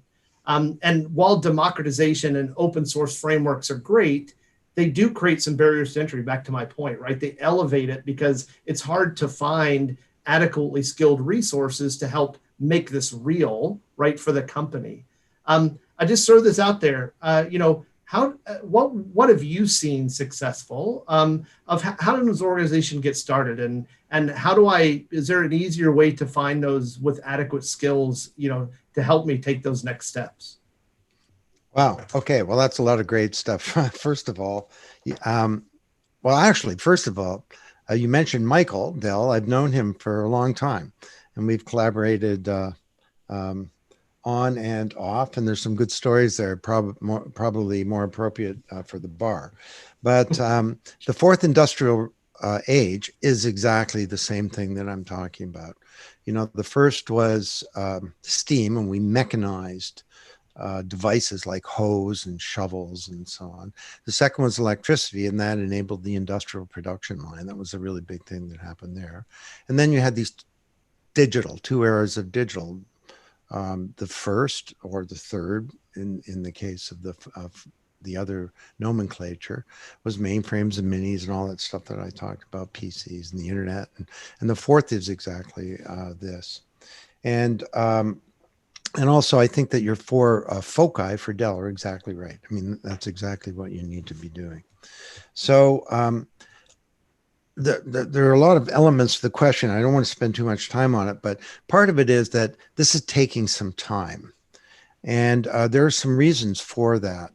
And while democratization and open source frameworks are great, they do create some barriers to entry, back to my point, right? They elevate it because it's hard to find adequately skilled resources to help make this real, right, for the company. I just throw this out there, what have you seen successful of how does an organization get started, and is there an easier way to find those with adequate skills, to help me take those next steps? Wow. Okay. Well, that's a lot of great stuff. First of all, you mentioned Michael Dell. I've known him for a long time, and we've collaborated on and off, and there's some good stories there, probably more appropriate for the bar. But the fourth industrial age is exactly the same thing that I'm talking about. The first was steam, and we mechanized devices like hoes and shovels and so on. The second was electricity, and that enabled the industrial production line. That was a really big thing that happened there. And then you had these two eras of digital. The first, or the third in the case of the other nomenclature, was mainframes and minis and all that stuff that I talked about, PCs and the internet. And the fourth is exactly this. And also, I think that your four foci for Dell are exactly right. I mean, that's exactly what you need to be doing. So there are a lot of elements to the question. I don't want to spend too much time on it, but part of it is that this is taking some time. And there are some reasons for that.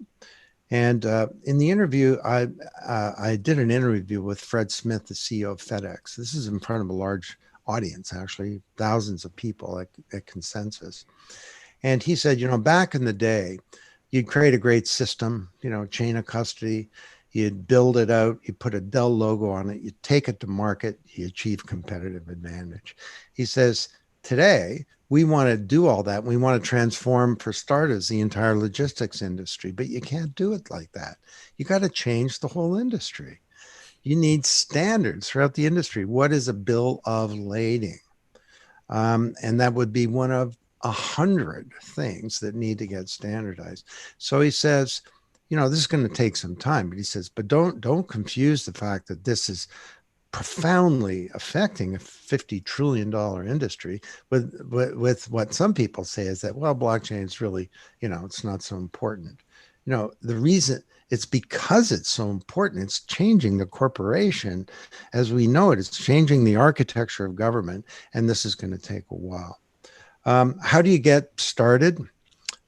And in the interview, I did an interview with Fred Smith, the CEO of FedEx. This is in front of a large audience, actually, thousands of people at Consensus. And he said, back in the day, you'd create a great system, chain of custody, you'd build it out, you put a Dell logo on it, you take it to market, you achieve competitive advantage. He says, today, we want to do all that. We want to transform, for starters, the entire logistics industry, but you can't do it like that. You got to change the whole industry. You need standards throughout the industry. What is a bill of lading? And that would be one of 100 things that need to get standardized. So he says, this is going to take some time, but he says, but don't confuse the fact that this is profoundly affecting a $50 trillion industry with what some people say is that, well, blockchain is really, it's not so important. The reason it's because it's so important, it's changing the corporation as we know it. It's changing the architecture of government, and this is going to take a while. How do you get started?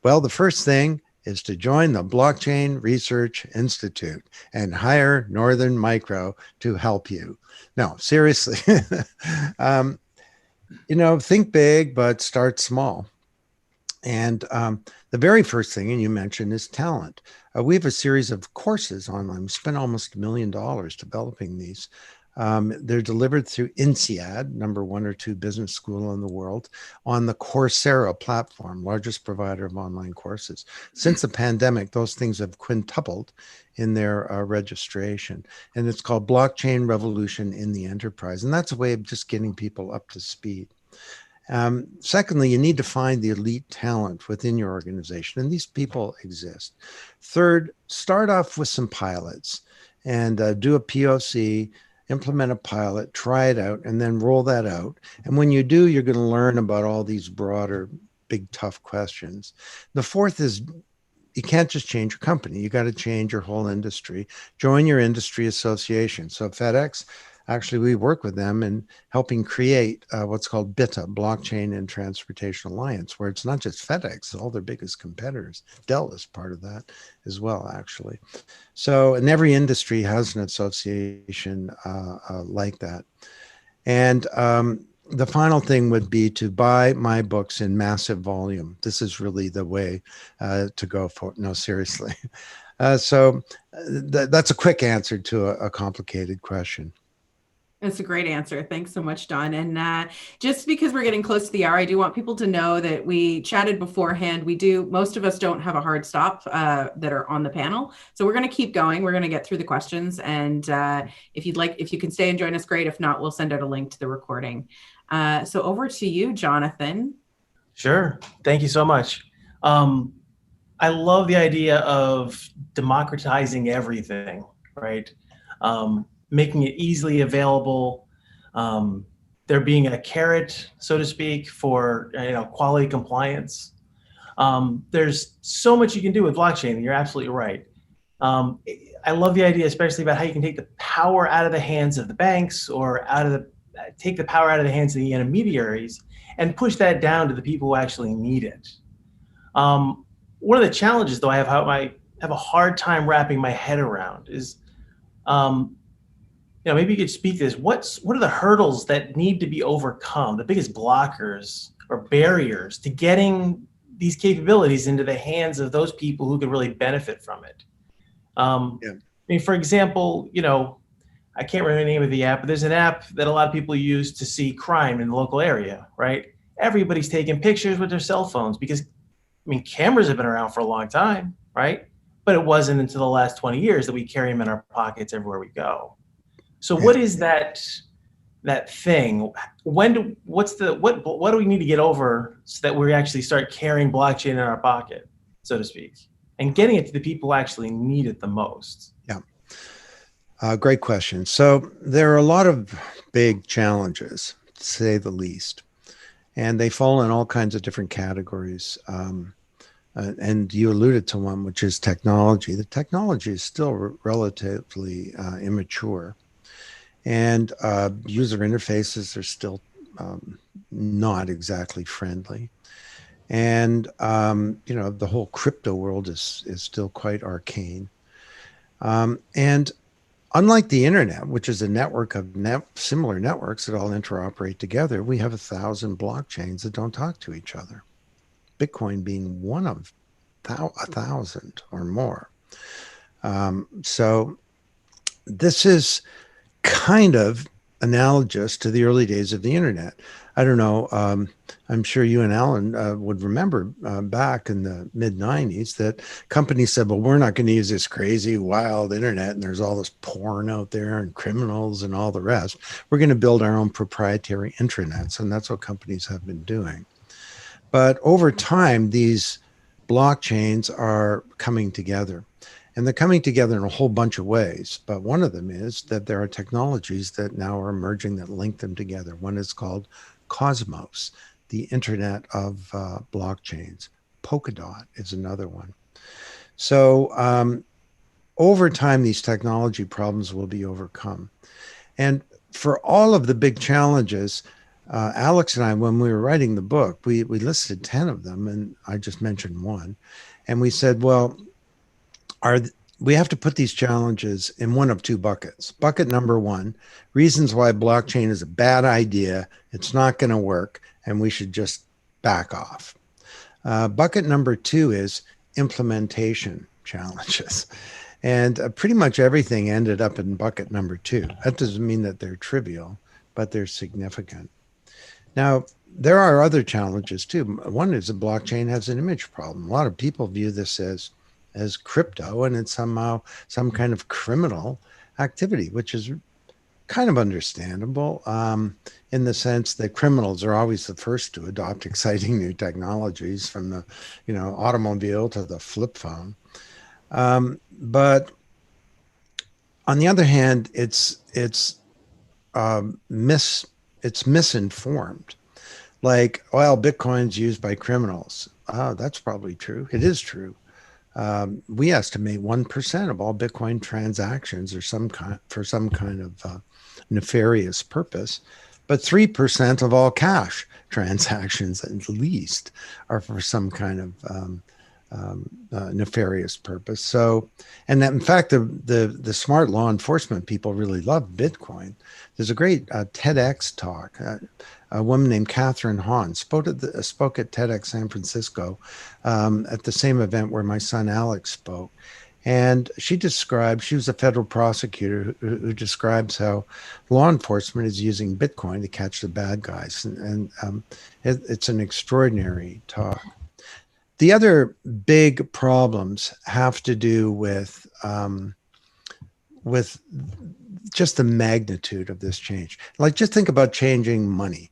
Well, the first thing is to join the Blockchain Research Institute and hire Northern Micro to help you. No, seriously, think big, but start small. And the very first thing, and you mentioned, is talent. We have a series of courses online. We spent almost $1 million developing these. They're delivered through INSEAD, number 1 or 2 business school in the world, on the Coursera platform, largest provider of online courses. Since the pandemic, those things have quintupled in their registration. And it's called Blockchain Revolution in the Enterprise. And that's a way of just getting people up to speed. Secondly, you need to find the elite talent within your organization, and these people exist. Third, start off with some pilots. and do a POC, implement a pilot, try it out, and then roll that out. And when you do, you're going to learn about all these broader, big, tough questions. The fourth is you can't just change your company. You got to change your whole industry. Join your industry association. So FedEx, actually, we work with them in helping create what's called BITA, Blockchain and Transportation Alliance, where it's not just FedEx, all their biggest competitors. Dell is part of that as well, actually. So, and every industry has an association like that. And the final thing would be to buy my books in massive volume. This is really the way to go for it. No, seriously. So that's a quick answer to a complicated question. That's a great answer. Thanks so much, Don. And just because we're getting close to the hour, I do want people to know that we chatted beforehand. Most of us don't have a hard stop that are on the panel. So we're going to keep going. We're going to get through the questions. And if you can stay and join us, great. If not, we'll send out a link to the recording. So over to you, Johnathan. Sure. Thank you so much. I love the idea of democratizing everything, right? Making it easily available, there being a carrot, so to speak, for quality compliance. There's so much you can do with blockchain. You're absolutely right. I love the idea, especially about how you can take the power out of the hands of the banks or take the power out of the hands of the intermediaries and push that down to the people who actually need it. One of the challenges, though, I have a hard time wrapping my head around is, maybe you could speak to this. What are the hurdles that need to be overcome, the biggest blockers or barriers to getting these capabilities into the hands of those people who could really benefit from it? I mean, for example, I can't remember the name of the app, but there's an app that a lot of people use to see crime in the local area, right? Everybody's taking pictures with their cell phones because, cameras have been around for a long time, right? But it wasn't until the last 20 years that we carry them in our pockets everywhere we go. So what is that thing? What do we need to get over so that we actually start carrying blockchain in our pocket, so to speak, and getting it to the people who actually need it the most? Yeah. Great question. So there are a lot of big challenges, to say the least, and they fall in all kinds of different categories. And you alluded to one, which is technology. The technology is still relatively immature. And user interfaces are still not exactly friendly. And, the whole crypto world is still quite arcane. And unlike the internet, which is a network of similar networks that all interoperate together, we have 1,000 blockchains that don't talk to each other. Bitcoin being one of 1,000 or more. So this is kind of analogous to the early days of the internet. I don't know. I'm sure you and Alan would remember back in the mid-90s that companies said, well, we're not going to use this crazy, wild internet, and there's all this porn out there and criminals and all the rest. We're going to build our own proprietary intranets, and that's what companies have been doing. But over time, these blockchains are coming together. And they're coming together in a whole bunch of ways. But one of them is that there are technologies that now are emerging that link them together. One is called Cosmos, the Internet of blockchains. Polkadot is another one. So over time, these technology problems will be overcome. And for all of the big challenges, Alex and I, when we were writing the book, we listed 10 of them, and I just mentioned one. And we said, well, we have to put these challenges in one of two buckets. Bucket number one, reasons why blockchain is a bad idea, it's not going to work, and we should just back off. Bucket number two is implementation challenges. And pretty much everything ended up in bucket number two. That doesn't mean that they're trivial, but they're significant. Now, there are other challenges too. One is the blockchain has an image problem. A lot of people view this as crypto, and it's somehow some kind of criminal activity, which is kind of understandable in the sense that criminals are always the first to adopt exciting new technologies, from the automobile to the flip phone. But On the other hand, it's misinformed. Like, well, Bitcoin's used by criminals. Oh, that's probably true. It is true. We estimate 1% of all Bitcoin transactions are for some kind of nefarious purpose, but 3% of all cash transactions, at least, are for some kind of nefarious purpose. So, and that, in fact, the smart law enforcement people really love Bitcoin. There's a great TEDx talk. A woman named Catherine Hahn spoke at TEDx San Francisco at the same event where my son Alex spoke. And she was a federal prosecutor who describes how law enforcement is using Bitcoin to catch the bad guys. And it's an extraordinary talk. The other big problems have to do with just the magnitude of this change. Like, just think about changing money,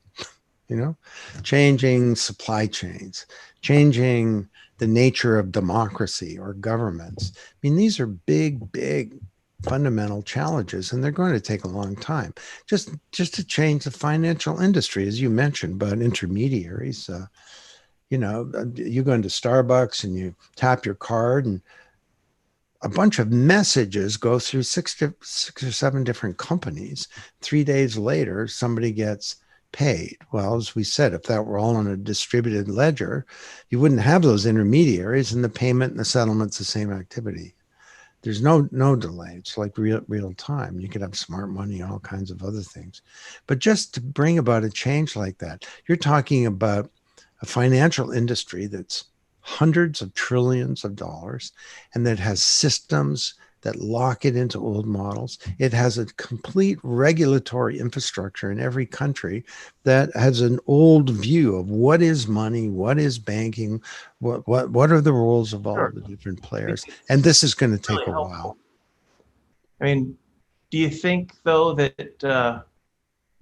changing supply chains, changing the nature of democracy or governments. I mean, these are big, big fundamental challenges, and they're going to take a long time. Just to change the financial industry, as you mentioned, about intermediaries. You go into Starbucks and you tap your card, and a bunch of messages go through six or seven different companies. 3 days later, somebody gets paid. Well, as we said, if that were all on a distributed ledger, you wouldn't have those intermediaries, and the payment and the settlement's the same activity. There's no delay. It's like real time. You could have smart money, all kinds of other things. But just to bring about a change like that, you're talking about a financial industry that's hundreds of trillions of dollars, and that has systems that lock it into old models. It has a complete regulatory infrastructure in every country that has an old view of what is money, what is banking, what are the roles of all the different players. And this is going to take a while. I mean, do you think, though, that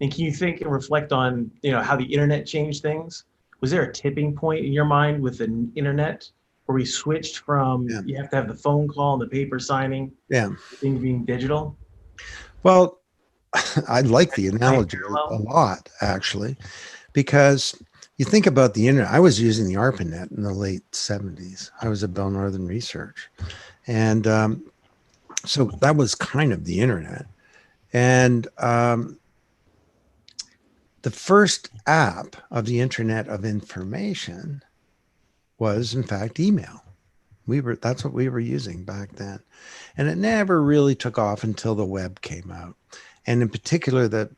and can you think and reflect on how the internet changed things? Was there a tipping point in your mind with the internet where we switched from you have to have the phone call and the paper signing to things being digital? Well, I like the analogy a lot, actually, because you think about the internet. I was using the ARPANET in the late 70s. I was at Bell Northern Research. And so that was kind of the internet. And the first app of the Internet of Information was, in fact, email. That's what we were using back then. And it never really took off until the web came out. And in particular,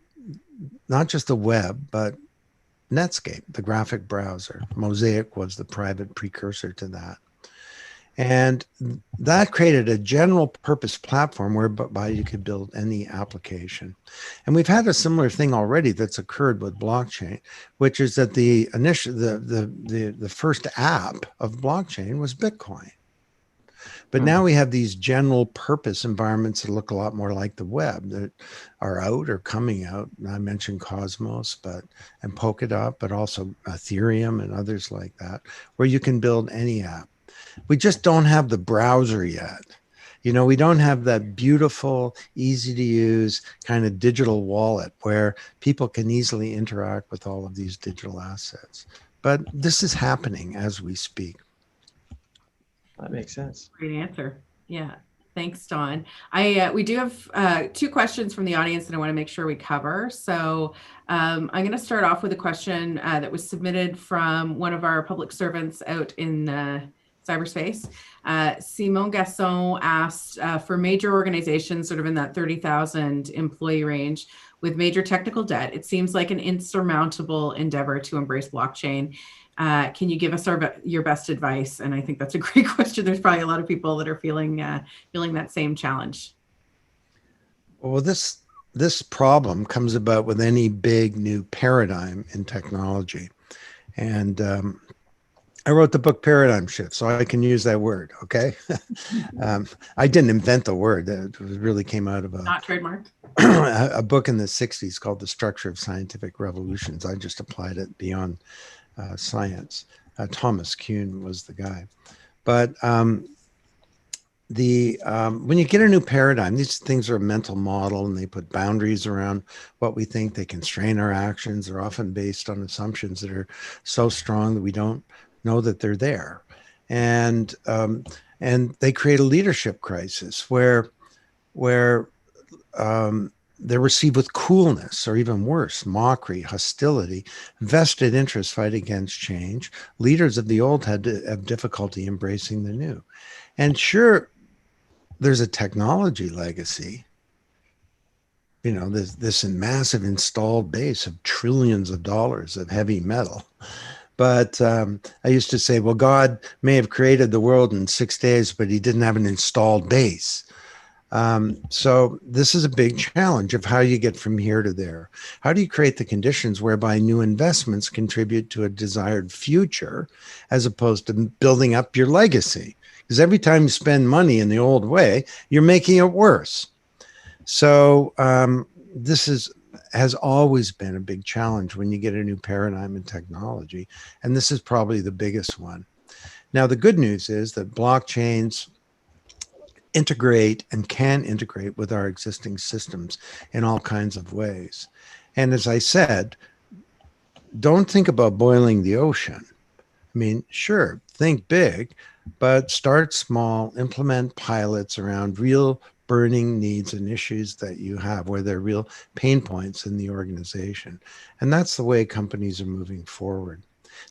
not just the web, but Netscape, the graphic browser. Mosaic was the private precursor to that. And that created a general purpose platform whereby you could build any application. And we've had a similar thing already that's occurred with blockchain, which is that the first app of blockchain was Bitcoin. But now we have these general purpose environments that look a lot more like the web that are out or coming out. I mentioned Cosmos and Polkadot, but also Ethereum and others like that, where you can build any app. We just don't have the browser yet. We don't have that beautiful, easy to use kind of digital wallet where people can easily interact with all of these digital assets. But this is happening as we speak. That makes sense. Great answer. Yeah. Thanks, Don. We do have 2 questions from the audience that I want to make sure we cover. So I'm going to start off with a question that was submitted from one of our public servants out in cyberspace. Simon Gasson asked for major organizations sort of in that 30,000 employee range with major technical debt. It seems like an insurmountable endeavor to embrace blockchain. Can you give us your best advice? And I think that's a great question. There's probably a lot of people that are feeling that same challenge. Well, this problem comes about with any big new paradigm in technology. And I wrote the book Paradigm Shift, so I can use that word, okay? I didn't invent the word. It really came out of Not trademarked. a book in the 60s called The Structure of Scientific Revolutions. I just applied it beyond science. Thomas Kuhn was the guy. But when you get a new paradigm, these things are a mental model and they put boundaries around what we think. They constrain our actions. They're often based on assumptions that are so strong that we don't know that they're there. And they create a leadership crisis where they're received with coolness, or even worse, mockery, hostility. Vested interests fight against change. Leaders of the old had to have difficulty embracing the new. And sure, there's a technology legacy. You know, this massive installed base of trillions of dollars of heavy metal. But I used to say, well, God may have created the world in 6 days, but he didn't have an installed base. So this is a big challenge of how you get from here to there. How do you create the conditions whereby new investments contribute to a desired future, as opposed to building up your legacy? Because every time you spend money in the old way, you're making it worse. So this has always been a big challenge when you get a new paradigm in technology. And this is probably the biggest one. Now, the good news is that blockchains integrate and can integrate with our existing systems in all kinds of ways. And as I said, don't think about boiling the ocean. I mean, sure, think big, but start small, implement pilots around real burning needs and issues that you have, where there are real pain points in the organization. And that's the way companies are moving forward.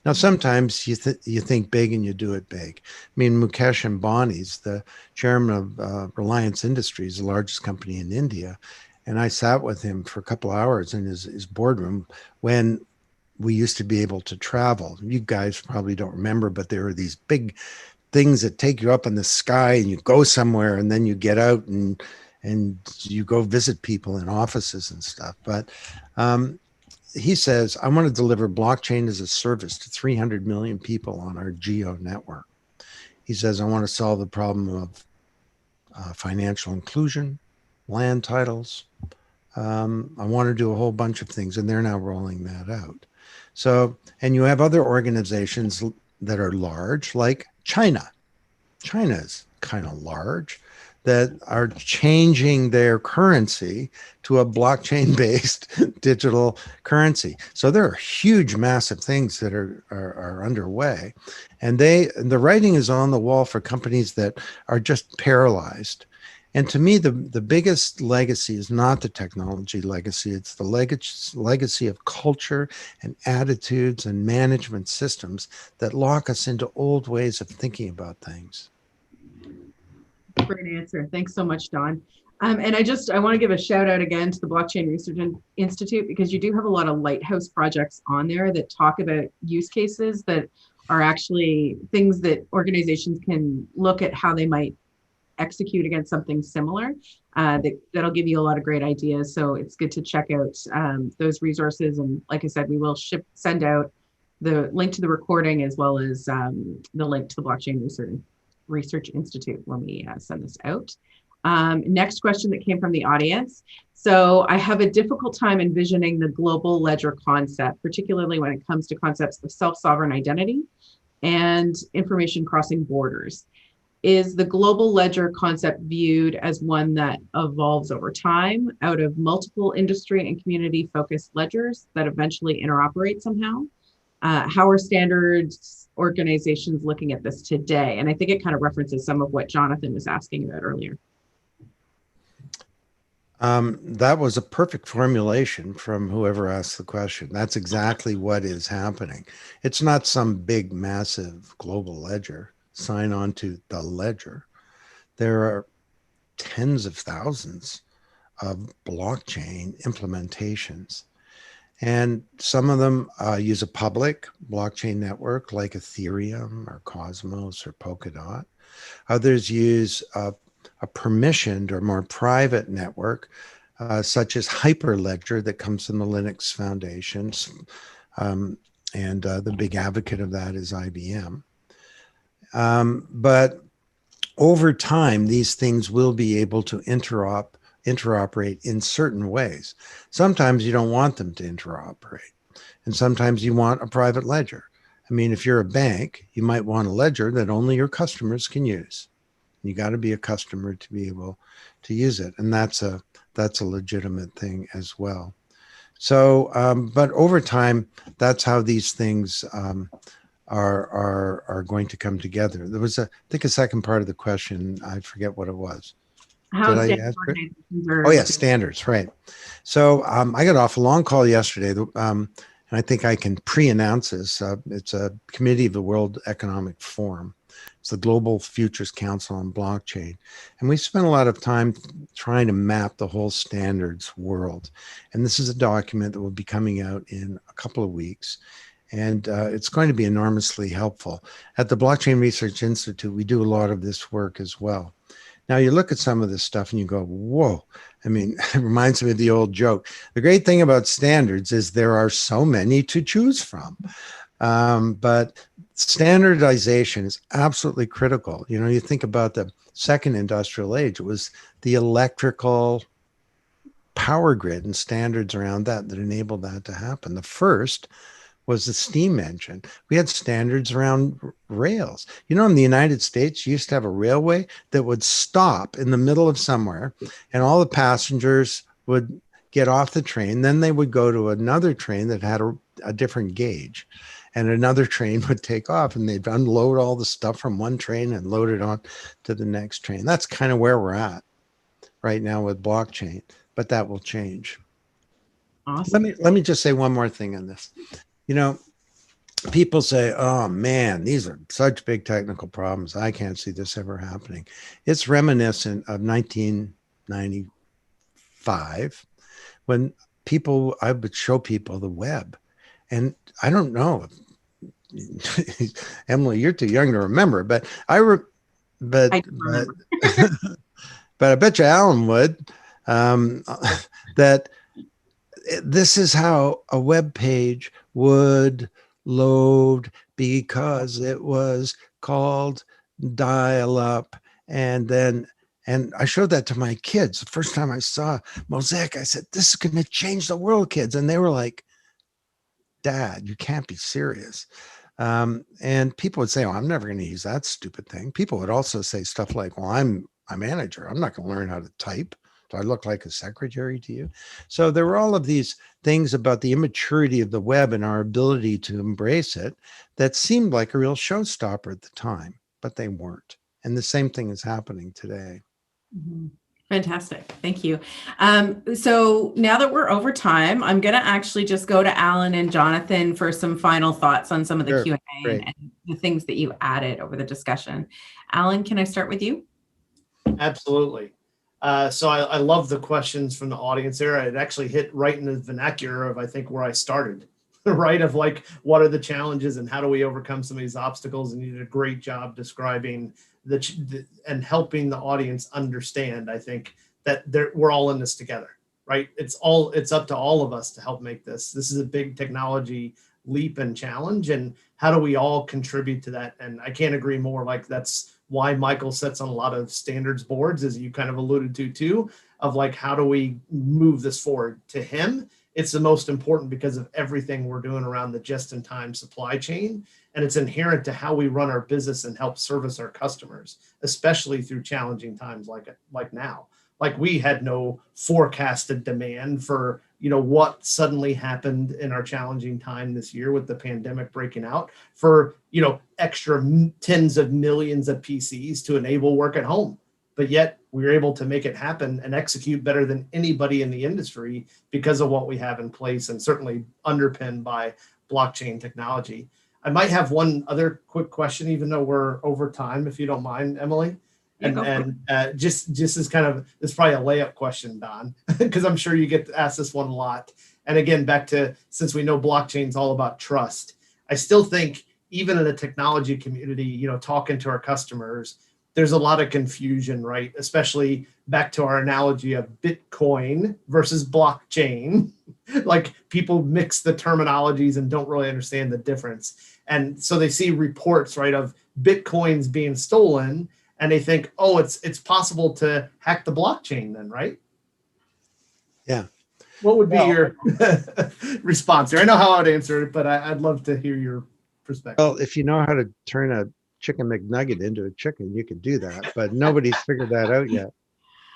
Now, sometimes you think big and you do it big. I mean, Mukesh Ambani's the chairman of Reliance Industries, the largest company in India. And I sat with him for a couple of hours in his boardroom when we used to be able to travel. You guys probably don't remember, but there were these big things that take you up in the sky and you go somewhere and then you get out and you go visit people in offices and stuff. But he says, I want to deliver blockchain as a service to 300 million people on our geo network. He says, I want to solve the problem of financial inclusion, land titles. I want to do a whole bunch of things, and they're now rolling that out. So, and you have other organizations that are large, like China. China is kind of large, that are changing their currency to a blockchain-based digital currency. So there are huge, massive things that are underway. And the writing is on the wall for companies that are just paralyzed. And to me, the biggest legacy is not the technology legacy. It's the legacy of culture and attitudes and management systems that lock us into old ways of thinking about things. Great answer. Thanks so much, Don. And I want to give a shout out again to the Blockchain Research Institute, because you do have a lot of lighthouse projects on there that talk about use cases that are actually things that organizations can look at how they might execute against something similar. That'll give you a lot of great ideas. So it's good to check out those resources. And like I said, we will send out the link to the recording, as well as the link to the Blockchain Research Institute when we send this out. Next question that came from the audience. So I have a difficult time envisioning the global ledger concept, particularly when it comes to concepts of self-sovereign identity and information crossing borders. Is the global ledger concept viewed as one that evolves over time out of multiple industry and community focused ledgers that eventually interoperate somehow? How are standards organizations looking at this today? And I think it kind of references some of what Johnathan was asking about earlier. That was a perfect formulation from whoever asked the question. That's exactly what is happening. It's not some big, massive global ledger. Sign on to the ledger. There are tens of thousands of blockchain implementations. And some of them use a public blockchain network like Ethereum or Cosmos or Polkadot. Others use a permissioned or more private network, such as Hyperledger, that comes from the Linux Foundations. And the big advocate of that is IBM. But over time, these things will be able to interoperate in certain ways. Sometimes you don't want them to interoperate, and sometimes you want a private ledger. I mean, if you're a bank, you might want a ledger that only your customers can use. You got to be a customer to be able to use it. And that's a legitimate thing as well. So, but over time, that's how these things are going to come together. There was I think a second part of the question. I forget what it was. How Did I standard answer it? organizations are Oh yeah, looking- standards, right. So I got off a long call yesterday, and I think I can pre-announce this. It's a committee of the World Economic Forum. It's the Global Futures Council on Blockchain. And we spent a lot of time trying to map the whole standards world. And this is a document that will be coming out in a couple of weeks. And it's going to be enormously helpful. At the Blockchain Research Institute, we do a lot of this work as well. Now you look at some of this stuff and you go, whoa. I mean, it reminds me of the old joke. The great thing about standards is there are so many to choose from. But standardization is absolutely critical. You know, you think about the second industrial age, it was the electrical power grid and standards around that enabled that to happen. The first was the steam engine. We had standards around rails. You know, in the United States, you used to have a railway that would stop in the middle of somewhere, and all the passengers would get off the train. Then they would go to another train that had a different gauge, and another train would take off, and they'd unload all the stuff from one train and load it on to the next train. That's kind of where we're at right now with blockchain, but that will change. Awesome. Let me just say one more thing on this. You know, people say, oh man, these are such big technical problems. I can't see this ever happening. It's reminiscent of 1995 when I would show people the web. And I don't know, Emily, you're too young to remember, but I remember. But I bet you Alan would, that this is how a web page would load because it was called dial-up. And I showed that to my kids. The first time I saw Mosaic, I said, this is going to change the world, kids. And they were like, Dad, you can't be serious. And people would say, oh, I'm never going to use that stupid thing. People would also say stuff like, well, I'm a manager. I'm not going to learn how to type. Do I look like a secretary to you? So there were all of these things about the immaturity of the web and our ability to embrace it that seemed like a real showstopper at the time, but they weren't. And the same thing is happening today. Mm-hmm. Fantastic. Thank you. So now that we're over time, I'm going to actually just go to Alan and Johnathan for some final thoughts on some of the Sure. Q&A and the things that you added over the discussion. Alan, can I start with you? Absolutely. So I love the questions from the audience there. It actually hit right in the vernacular of, I think, where I started, right? Of like, what are the challenges and how do we overcome some of these obstacles? And you did a great job describing and helping the audience understand, I think, that we're all in this together, right? It's up to all of us to help make this. This is a big technology leap and challenge. And how do we all contribute to that? And I can't agree more. Like, that's why Michael sits on a lot of standards boards, as you kind of alluded to too, of like, how do we move this forward? To him, it's the most important because of everything we're doing around the just-in-time supply chain. And it's inherent to how we run our business and help service our customers, especially through challenging times like now. Like, we had no forecasted demand for, what suddenly happened in our challenging time this year with the pandemic breaking out for, extra tens of millions of PCs to enable work at home. But yet we were able to make it happen and execute better than anybody in the industry because of what we have in place, and certainly underpinned by blockchain technology. I might have one other quick question, even though we're over time, if you don't mind, Emily. Just as kind of, it's probably a layup question, Don, because I'm sure you get asked this one a lot. And again, back to, since we know blockchain is all about trust, I still think even in the technology community, talking to our customers, there's a lot of confusion, right? Especially back to our analogy of Bitcoin versus blockchain. Like, people mix the terminologies and don't really understand the difference. And so they see reports, right, of Bitcoins being stolen, and they think, oh, it's possible to hack the blockchain then, right? Yeah. What would be your response there? I know how I would answer it, but I'd love to hear your perspective. Well, if you know how to turn a chicken McNugget into a chicken, you could do that, but nobody's figured that out yet.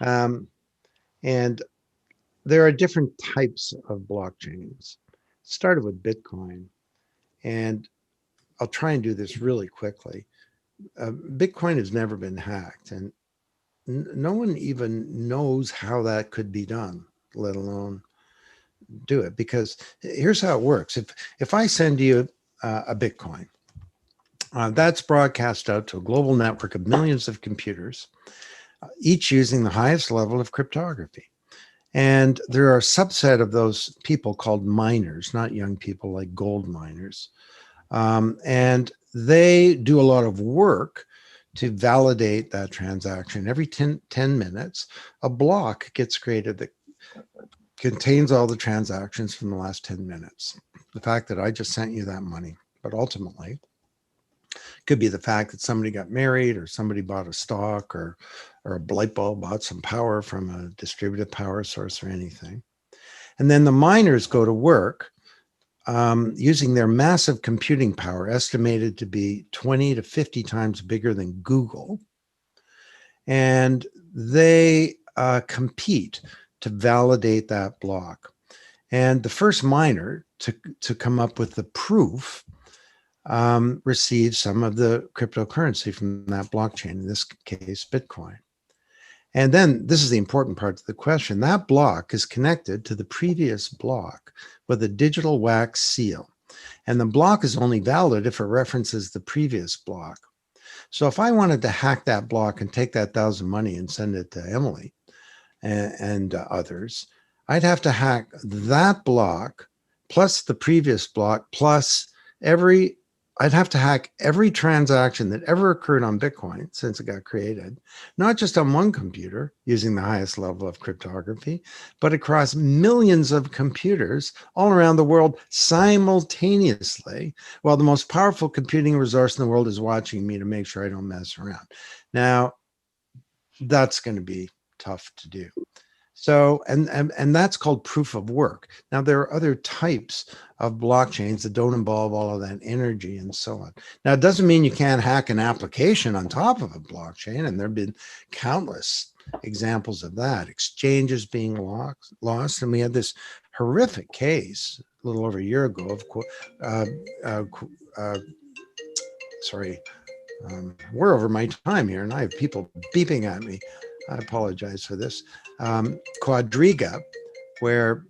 And there are different types of blockchains. Started with Bitcoin, and I'll try and do this really quickly. Bitcoin has never been hacked, and no one even knows how that could be done, let alone do it. Because here's how it works. If I send you a Bitcoin, that's broadcast out to a global network of millions of computers, each using the highest level of cryptography. And there are a subset of those people called miners, not young people like gold miners. And they do a lot of work to validate that transaction. Every 10 minutes, a block gets created that contains all the transactions from the last 10 minutes. The fact that I just sent you that money, but ultimately, could be the fact that somebody got married, or somebody bought a stock, or a light bulb bought some power from a distributed power source, or anything. And then the miners go to work using their massive computing power, estimated to be 20 to 50 times bigger than Google. And they compete to validate that block. And the first miner to come up with the proof receives some of the cryptocurrency from that blockchain, in this case, Bitcoin. And then this is the important part of the question. That block is connected to the previous block with a digital wax seal. And the block is only valid if it references the previous block. So if I wanted to hack that block and take that $1,000 money and send it to Emily and others, I'd have to hack that block plus the previous block plus I'd have to hack every transaction that ever occurred on Bitcoin since it got created, not just on one computer using the highest level of cryptography, but across millions of computers all around the world simultaneously, while the most powerful computing resource in the world is watching me to make sure I don't mess around. Now, that's going to be tough to do. So, and that's called proof of work. Now, there are other types of blockchains that don't involve all of that energy and so on. Now, it doesn't mean you can't hack an application on top of a blockchain, and there have been countless examples of that, exchanges being lost. And we had this horrific case a little over a year ago we're over my time here, and I have people beeping at me. I apologize for this. Quadriga, where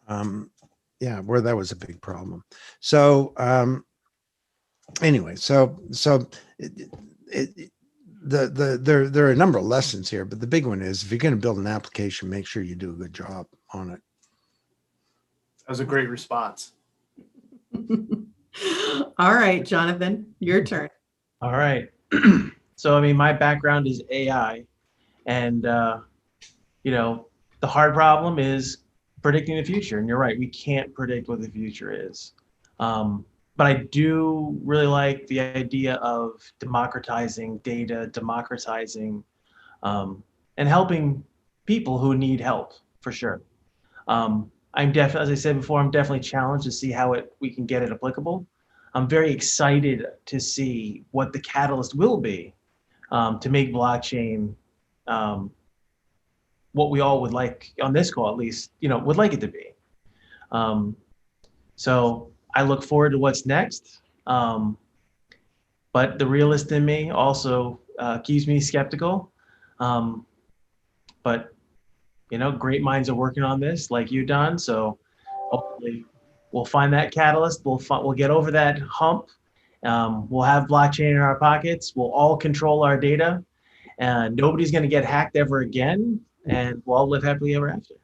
that was a big problem. So anyway, there are a number of lessons here, but the big one is, if you're going to build an application, make sure you do a good job on it. That was a great response. All right, Johnathan, your turn. All right. So, I mean, my background is AI, and, the hard problem is predicting the future. And you're right, we can't predict what the future is. But I do really like the idea of democratizing data, democratizing, and helping people who need help, for sure. As I said before, I'm definitely challenged to see how we can get it applicable. I'm very excited to see what the catalyst will be to make blockchain what we all would like, on this call at least, would like it to be. So I look forward to what's next. But the realist in me also keeps me skeptical. But great minds are working on this, like you, Don. So hopefully we'll find that catalyst. We'll get over that hump. We'll have blockchain in our pockets. We'll all control our data, and nobody's going to get hacked ever again. And we'll all live happily ever after.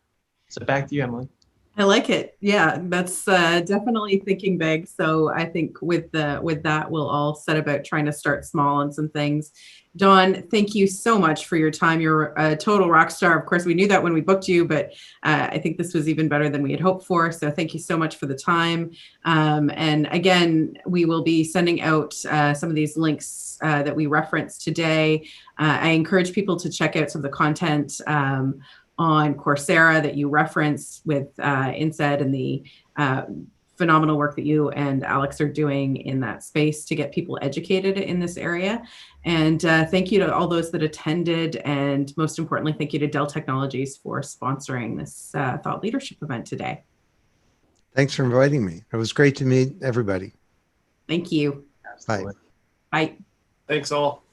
So back to you, Emily. I like it. Yeah, that's definitely thinking big. So I think with that, we'll all set about trying to start small on some things. Don, thank you so much for your time. You're a total rock star. Of course, we knew that when we booked you, but I think this was even better than we had hoped for. So thank you so much for the time. And again, we will be sending out some of these links that we referenced today. I encourage people to check out some of the content on Coursera that you referenced with INSEAD and the phenomenal work that you and Alex are doing in that space to get people educated in this area. And thank you to all those that attended. And most importantly, thank you to Dell Technologies for sponsoring this thought leadership event today. Thanks for inviting me. It was great to meet everybody. Thank you. Bye. Bye. Thanks all.